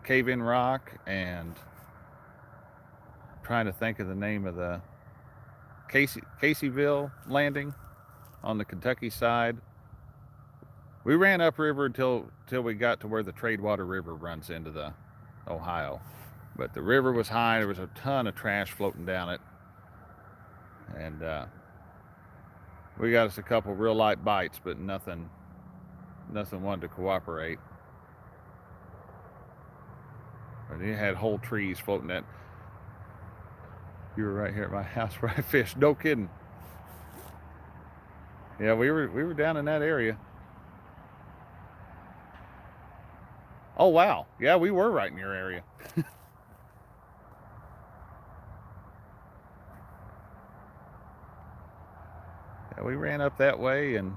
Cave in Rock and trying to think of the name of the Caseyville landing on the Kentucky side. We ran upriver till we got to where the Tradewater River runs into the Ohio. But the river was high. There was a ton of trash floating down it. And we got us a couple real light bites, but nothing wanted to cooperate. But you had whole trees floating that. You were right here at my house where I fished. No kidding. Yeah, we were down in that area. Oh wow. Yeah, we were right in your area. Yeah, we ran up that way and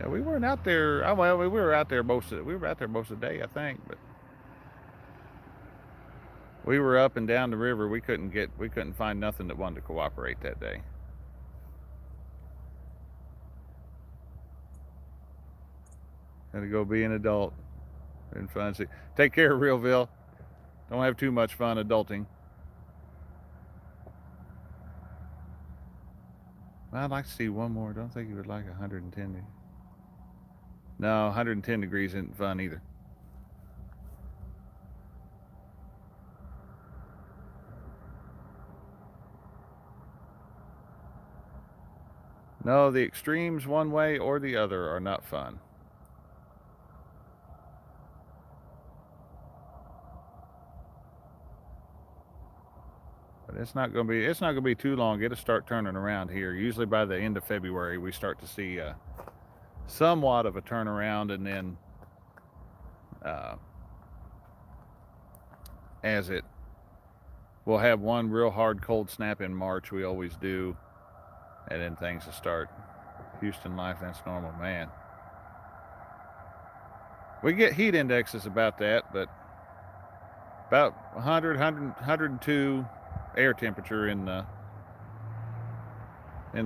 yeah, we weren't out there. Well, we were out there most of the day, I think, but we were up and down the river. We couldn't find nothing that wanted to cooperate that day. Had to go be an adult. Been fun. Take care, Realville. Don't have too much fun adulting. I'd like to see one more. Don't think you would like 110. No, 110 degrees isn't fun either. No, the extremes one way or the other are not fun. But it's not going to be too long. It'll start turning around here. Usually by the end of February, we start to see somewhat of a turnaround, and then we'll have one real hard cold snap in March. We always do, and then things will start. Houston life, that's normal, man. We get heat indexes about that, but about 102 air temperature in the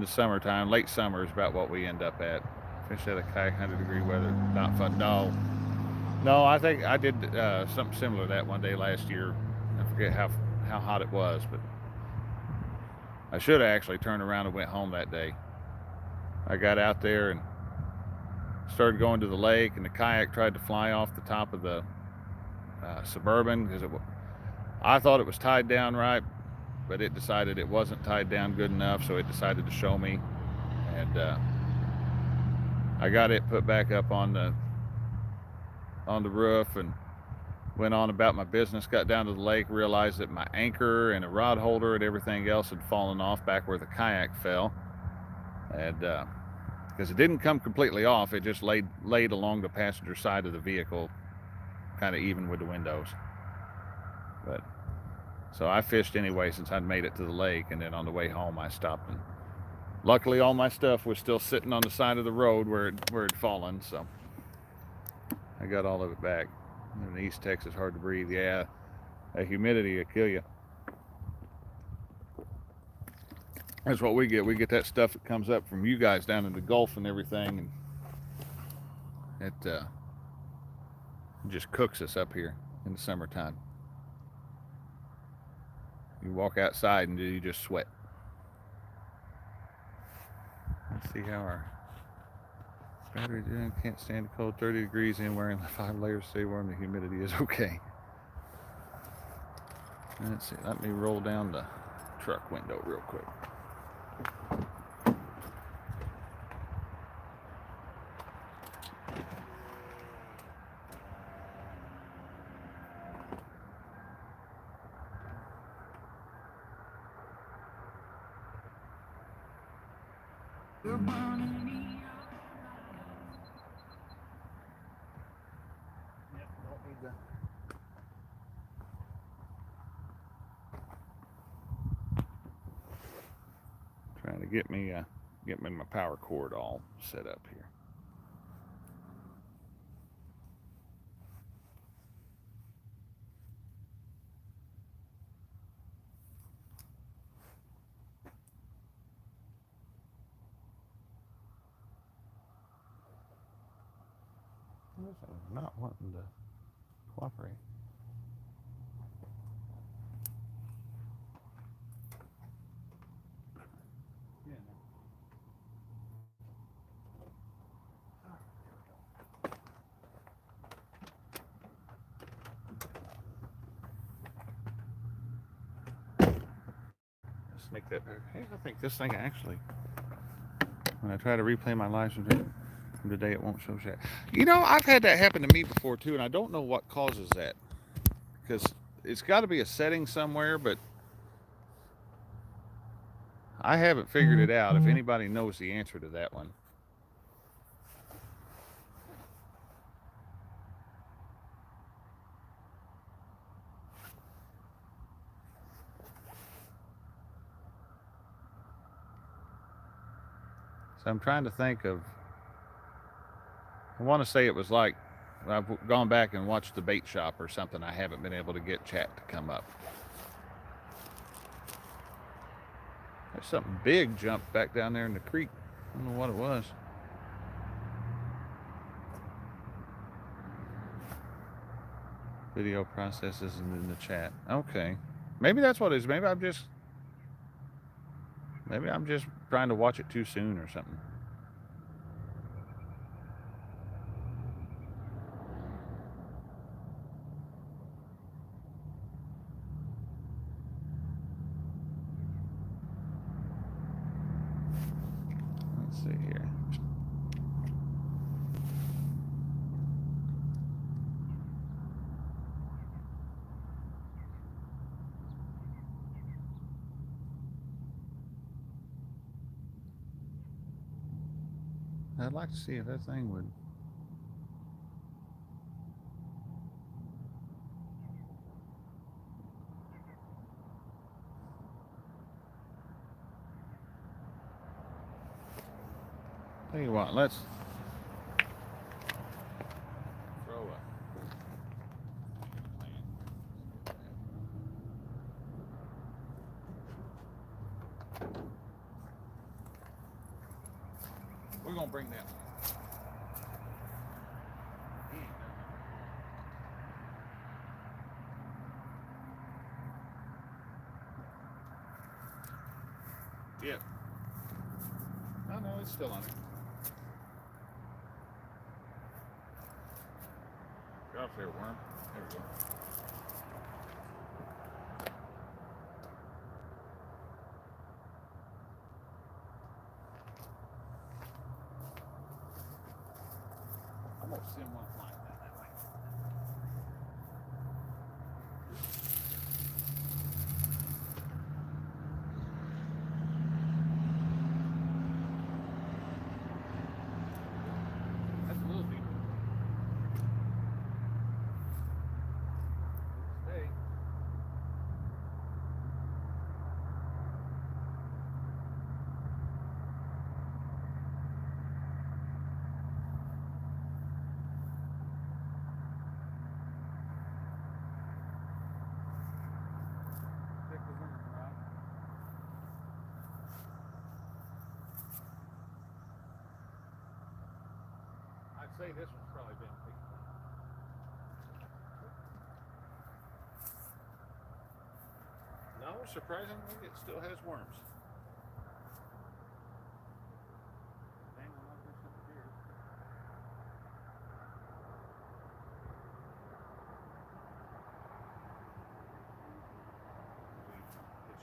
summertime. Late summer is about what we end up at. Fish at a kayak, 100-degree weather, not fun. No, I think I did something similar to that one day last year. I forget how hot it was, but I should have actually turned around and went home that day. I got out there and started going to the lake, and the kayak tried to fly off the top of the Suburban because I thought it was tied down right, but it decided it wasn't tied down good enough, so it decided to show me, and I got it put back up on the roof and went on about my business. Got down to the lake, realized that my anchor and a rod holder and everything else had fallen off back where the kayak fell, and because it didn't come completely off, it just laid along the passenger side of the vehicle, kind of even with the windows. But so I fished anyway since I'd made it to the lake, and then on the way home I stopped, and luckily all my stuff was still sitting on the side of the road where it'd fallen, so I got all of it back. In East Texas, hard to breathe. Yeah, that humidity will kill you. That's what we get. We get that stuff that comes up from you guys down in the Gulf and everything, and it just cooks us up here in the summertime. You walk outside and you just sweat. Let's see how our battery can't stand the cold. 30 degrees in, wearing the 5 layers, stay warm. The humidity is okay. Let's see. Let me roll down the truck window real quick. Yep, don't need that. Trying to get me my power cord all set up here. Not wanting to cooperate. Yeah. Let's make that better. Hey, I think this thing actually, when I try to replay my live stream from today, it won't show chat. You know, I've had that happen to me before too, and I don't know what causes that. Because it's got to be a setting somewhere, but I haven't figured it out. If anybody knows the answer to that one. So I'm trying to think of. I want to say it was like I've gone back and watched the bait shop or something. I haven't been able to get chat to come up. There's something big jumped back down there in the creek. I don't know what it was. Video process isn't in the chat. Okay. Maybe that's what it is. Maybe I'm just trying to watch it too soon or something. Let's see here. I'd like to see if that thing would. Tell you what, let's throw a. We're gonna bring that. Yeah. Oh no, it's still on it. Get off there, worm. There we go. I'm gonna send one flying down that way. That's a little deeper. Hey. Pick the worm, Rob. I'd say this one's probably been picked. No, surprisingly, it still has worms. Dang, I love this up here. It's just.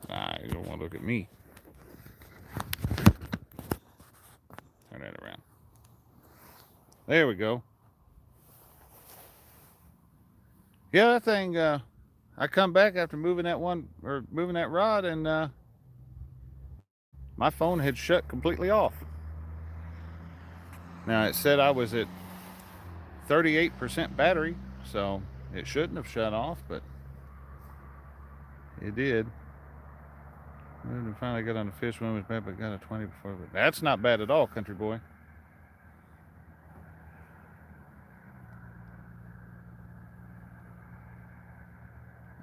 Nah, you don't want to look at me. Turn that around. There we go. Yeah, that thing, I come back after moving that rod, and my phone had shut completely off. Now it said I was at 38% battery, so it shouldn't have shut off, but it did. And finally got on the fish when it was bad, but got a 20 before. But that's not bad at all, country boy.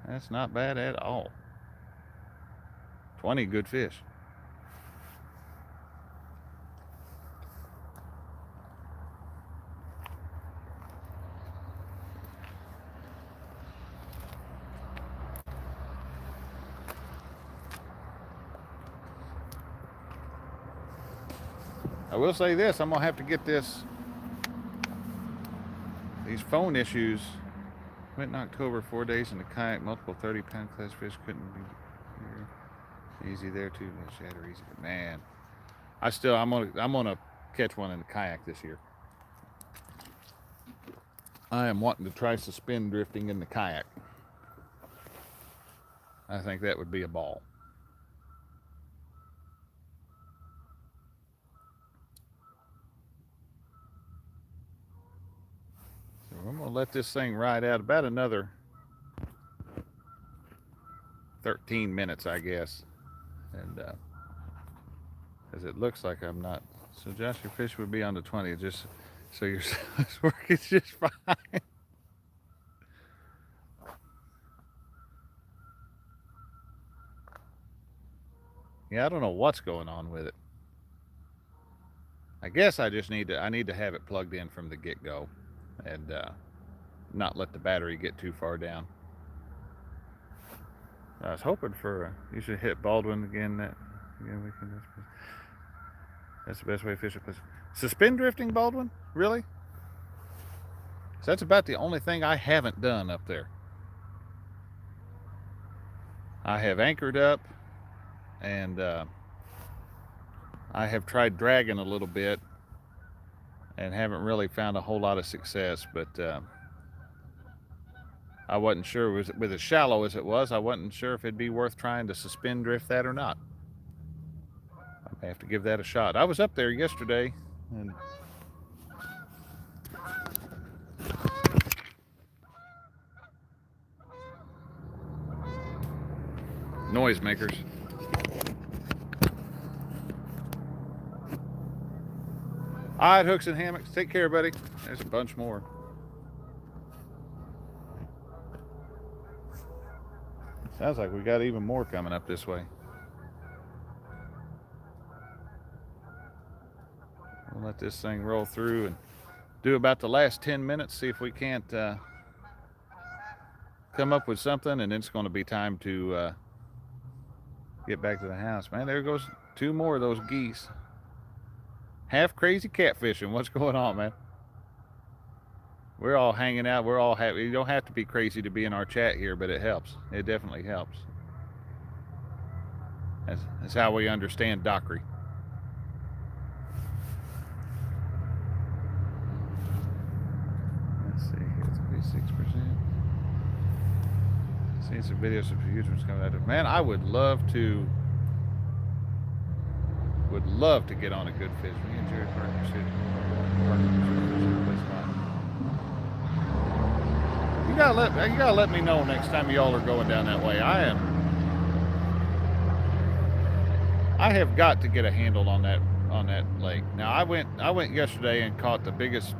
That's not bad at all. 20 good fish. I will say this, I'm gonna have to get these phone issues. Went in October, 4 days in the kayak, multiple 30-pound class fish couldn't be here. Easy there too, shatter easy. But man, I'm gonna catch one in the kayak this year. I am wanting to try suspend drifting in the kayak. I think that would be a ball. So I'm gonna let this thing ride out about another 13 minutes, I guess, and because it looks like I'm not. So Josh, your fish would be on the 20, just so your work is just fine. Yeah, I don't know what's going on with it. I guess I just need to have it plugged in from the get-go, and not let the battery get too far down. I was hoping for you should hit Baldwin again. That's the best way to fish a place. Suspend drifting, Baldwin? Really? So that's about the only thing I haven't done up there. I have anchored up, and I have tried dragging a little bit and haven't really found a whole lot of success, but I wasn't sure, with as shallow as it was, I wasn't sure if it'd be worth trying to suspend drift that or not. I may have to give that a shot. I was up there yesterday, and noisemakers. All right, hooks and hammocks. Take care, buddy. There's a bunch more. Sounds like we got even more coming up this way. We'll let this thing roll through and do about the last 10 minutes, see if we can't come up with something, and then it's going to be time to get back to the house. Man, there goes 2 more of those geese. Half crazy catfishing. What's going on, man? We're all hanging out. We're all happy. You don't have to be crazy to be in our chat here, but it helps. It definitely helps. That's how we understand dockery. Let's see here. It's 36%. Seen some videos of huge ones coming out of. Man, I would love to get on a good fish. Me and Jared Parker should. You gotta let me know next time y'all are going down that way. I have got to get a handle on that lake. Now I went yesterday and caught the biggest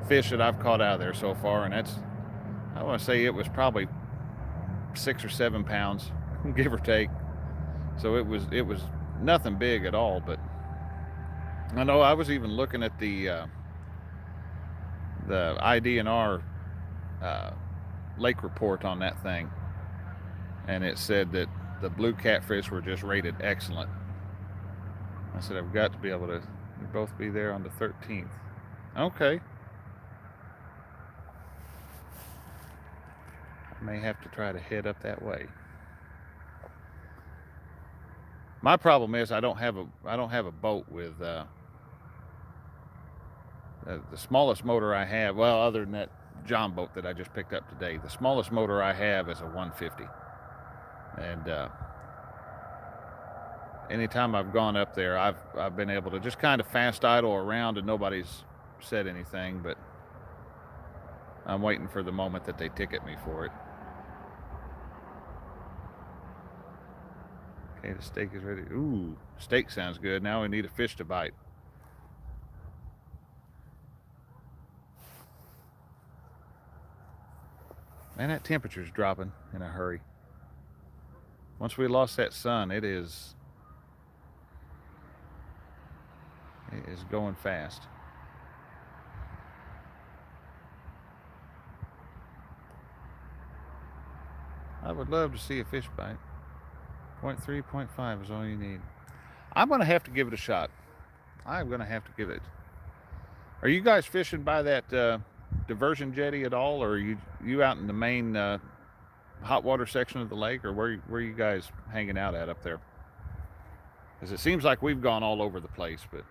fish that I've caught out of there so far, and I want to say it was probably 6 or 7 pounds, give or take. So it was nothing big at all, but I know I was even looking at the IDNR lake report on that thing, and it said that the blue catfish were just rated excellent. I said, I've got to be able to both be there on the 13th. Okay. I may have to try to head up that way. My problem is I don't have a boat with The smallest motor I have, well, other than that John boat that I just picked up today, the smallest motor I have is a 150. And anytime I've gone up there, I've been able to just kind of fast idle around, and nobody's said anything, but I'm waiting for the moment that they ticket me for it. Okay, the steak is ready. Ooh, steak sounds good. Now we need a fish to bite. Man, that temperature's dropping in a hurry. Once we lost that sun, it is going fast. I would love to see a fish bite. 0.3, 0.5 is all you need. I'm going to have to give it a shot. I'm going to have to give it. Are you guys fishing by that diversion jetty at all, or are you out in the main hot water section of the lake, or where are you guys hanging out at up there? Because it seems like we've gone all over the place, but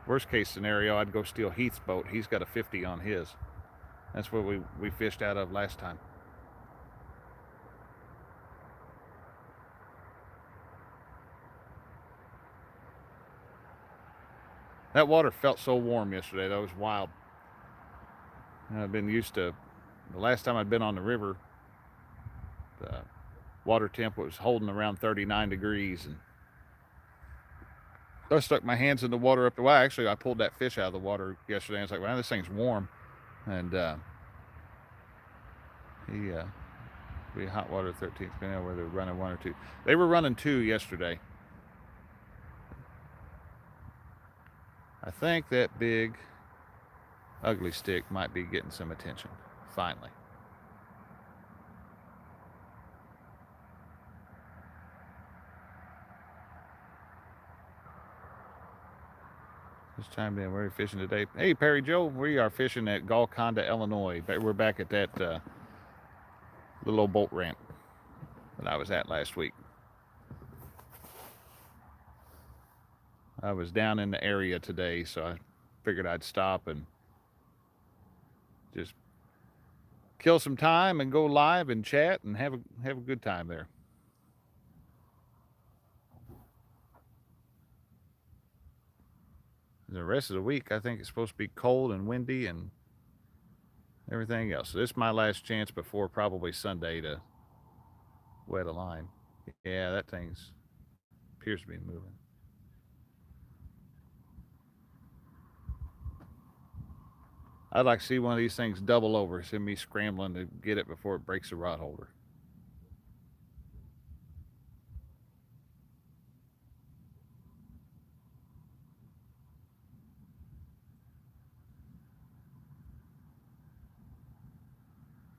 worst case scenario, I'd go steal Heath's boat. He's got a 50 on his. That's what we fished out of last time. That water felt so warm yesterday. That was wild. I've been used to, the last time I'd been on the river, the water temp was holding around 39 degrees, and I stuck my hands in the water up to, well, actually I pulled that fish out of the water yesterday, and I was like, wow, this thing's warm. And be hot water 13th, depending on whether they're running 1 or 2. They were running 2 yesterday. I think that big ugly stick might be getting some attention, finally. Just chimed in. Where are you fishing today? Hey, Perry Joe, we are fishing at Golconda, Illinois. We're back at that little old boat ramp that I was at last week. I was down in the area today, so I figured I'd stop and just kill some time and go live and chat and have a good time there. The rest of the week, I think it's supposed to be cold and windy and everything else. So this is my last chance before probably Sunday to wet a line. Yeah, that thing's appears to be moving. I'd like to see one of these things double over, send me scrambling to get it before it breaks the rod holder.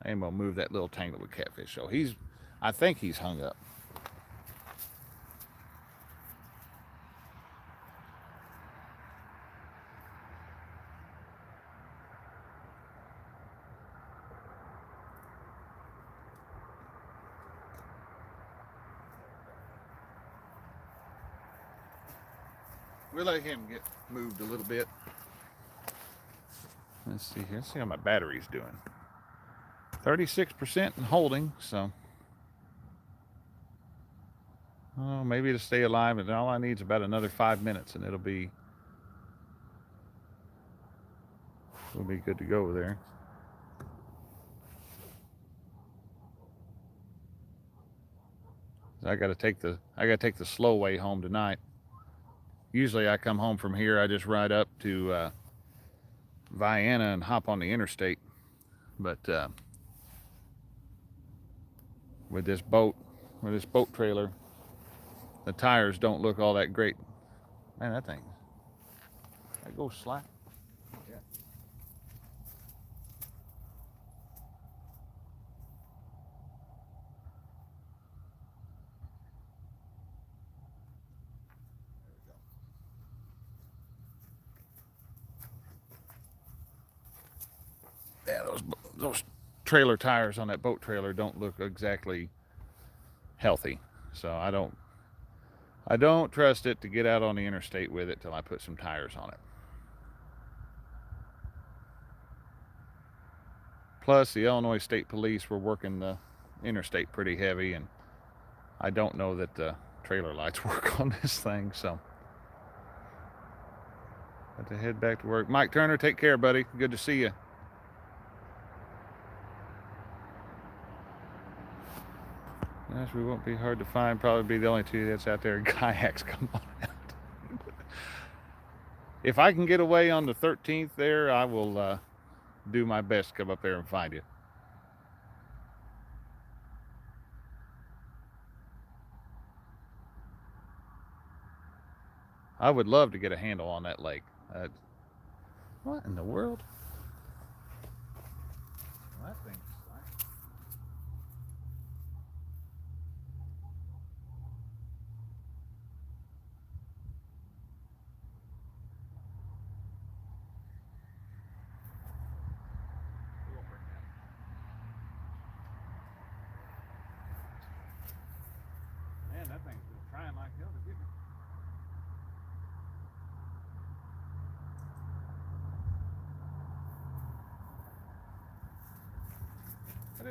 I am gonna move that little tanglewood catfish. So I think he's hung up. We'll let him get moved a little bit. Let's see here. Let's see how my battery's doing. 36% and holding, so maybe to stay alive, and all I need is about another 5 minutes, and we'll be good to go there. I got to take the slow way home tonight. Usually I come home from here, I just ride up to Vienna and hop on the interstate. But with this boat trailer, the tires don't look all that great. Man, that goes slack. Yeah. Yeah, those trailer tires on that boat trailer don't look exactly healthy. So I I don't trust it to get out on the interstate with it till I put some tires on it. Plus, the Illinois State Police were working the interstate pretty heavy, and I don't know that the trailer lights work on this thing, so. Got to head back to work. Mike Turner, take care, buddy. Good to see you. Gosh, we won't be hard to find. Probably be the only two that's out there in kayaks. Come on out. If I can get away on the 13th there, I will do my best to come up there and find you. I would love to get a handle on that lake. What in the world? That thing's like... Man, that thing's been trying like hell to get me. I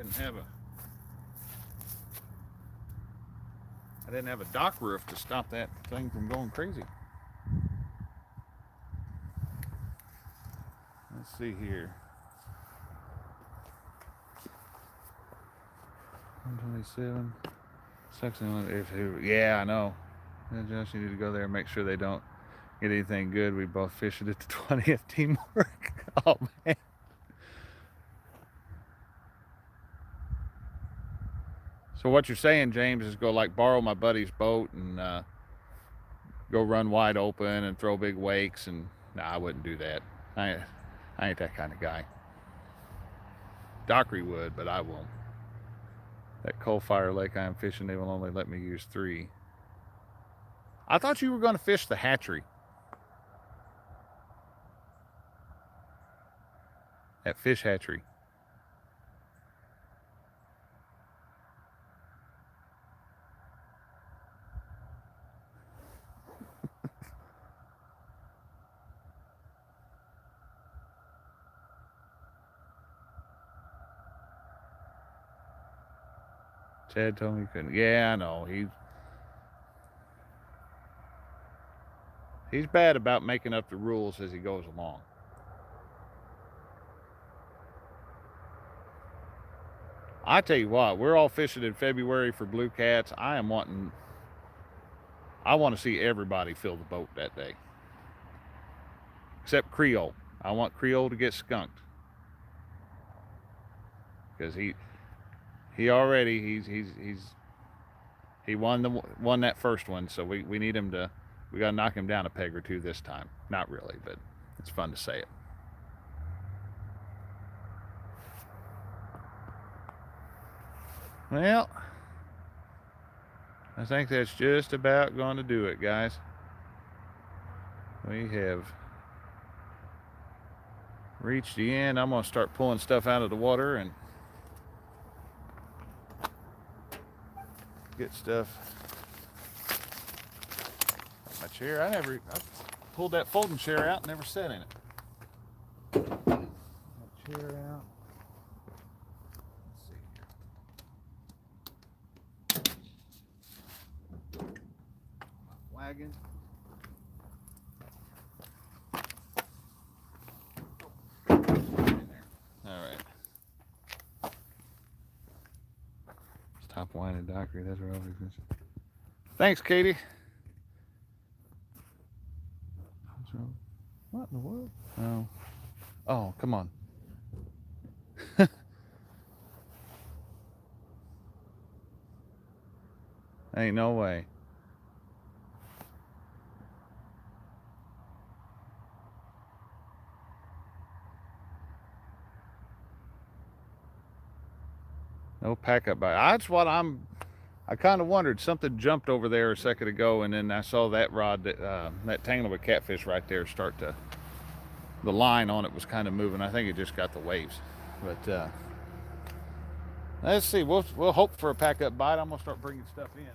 didn't have a dock roof to stop that thing from going crazy. Let's see here. 127. Section. Yeah, I know. Josh, you need to go there and make sure they don't get anything good. We both fished it at the 20th teamwork. Oh man. So what you're saying, James, is go like borrow my buddy's boat and go run wide open and throw big wakes, and nah, I wouldn't do that. I ain't that kind of guy. Dockery would, but I won't. That coal fire lake I'm fishing, they will only let me use 3. I thought you were going to fish the hatchery. At Fish Hatchery. Chad told me he couldn't. Yeah, I know. He's bad about making up the rules as he goes along. I tell you what, we're all fishing in February for blue cats. I want to see everybody fill the boat that day. Except Creole. I want Creole to get skunked. Because he won that first one, so we need him to, we got to knock him down a peg or two this time. Not really, but it's fun to say it. Well, I think that's just about going to do it, guys. We have reached the end. I'm going to start pulling stuff out of the water and get stuff. My chair, I pulled that folding chair out and never sat in it. My chair out. Wagon. All right. Stop whining, Dockery. That's what I was going to say. Thanks, Katie. What's wrong? What in the world? Oh. Oh, come on. Ain't no way. No pack-up bite. That's what I kind of wondered. Something jumped over there a second ago, and then I saw that rod, that tangle of catfish right there start to, the line on it was kind of moving. I think it just got the waves. But let's see. We'll hope for a pack-up bite. I'm going to start bringing stuff in.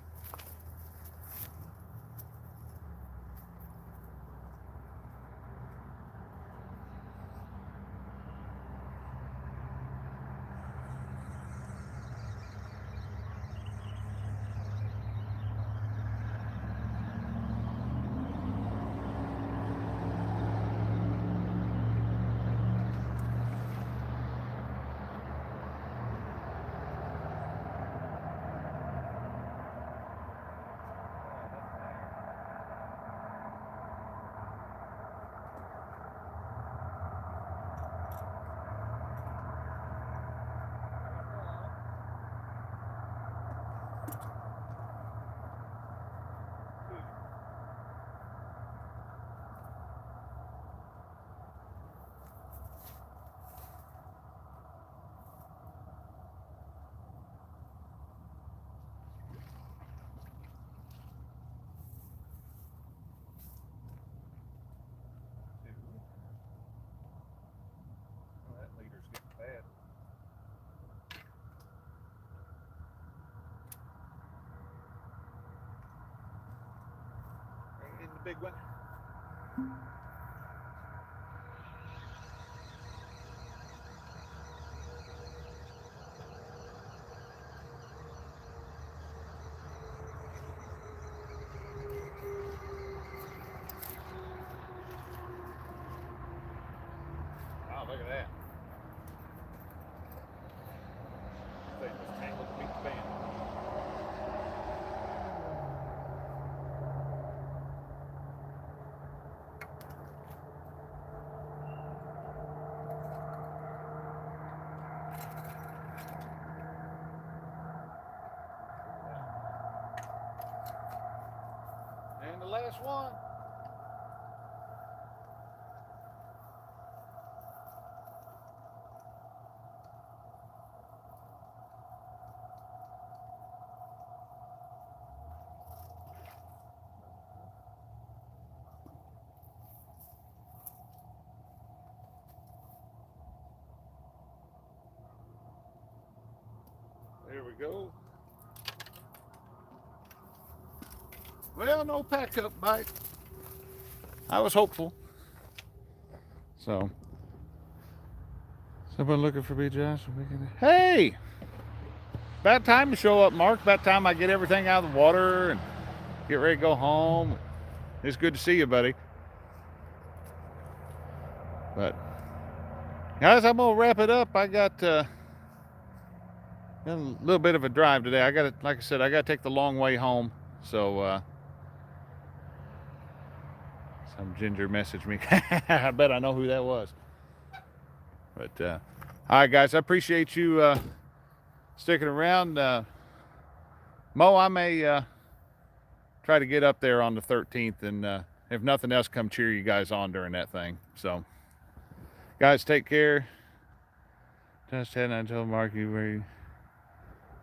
big one. Wow, look at that. Thing was tangled to beat the band. And the last one. There we go. Well, no pack up bite. I was hopeful. So, somebody looking for me, Josh? Hey! About time to show up, Mark. About time I get everything out of the water and get ready to go home. It's good to see you, buddy. But, guys, I'm going to wrap it up. I got a little bit of a drive today. I got to, like I said, I got to take the long way home. So, some ginger messaged me. I bet I know who that was. But, all right, guys, I appreciate you sticking around. Mo, I may try to get up there on the 13th, and if nothing else, come cheer you guys on during that thing. So, guys, take care. Just had I told Mark you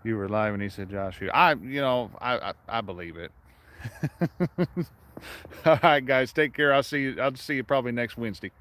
were live, and he said, Josh, I believe it. All right, guys, take care. I'll see you probably next Wednesday.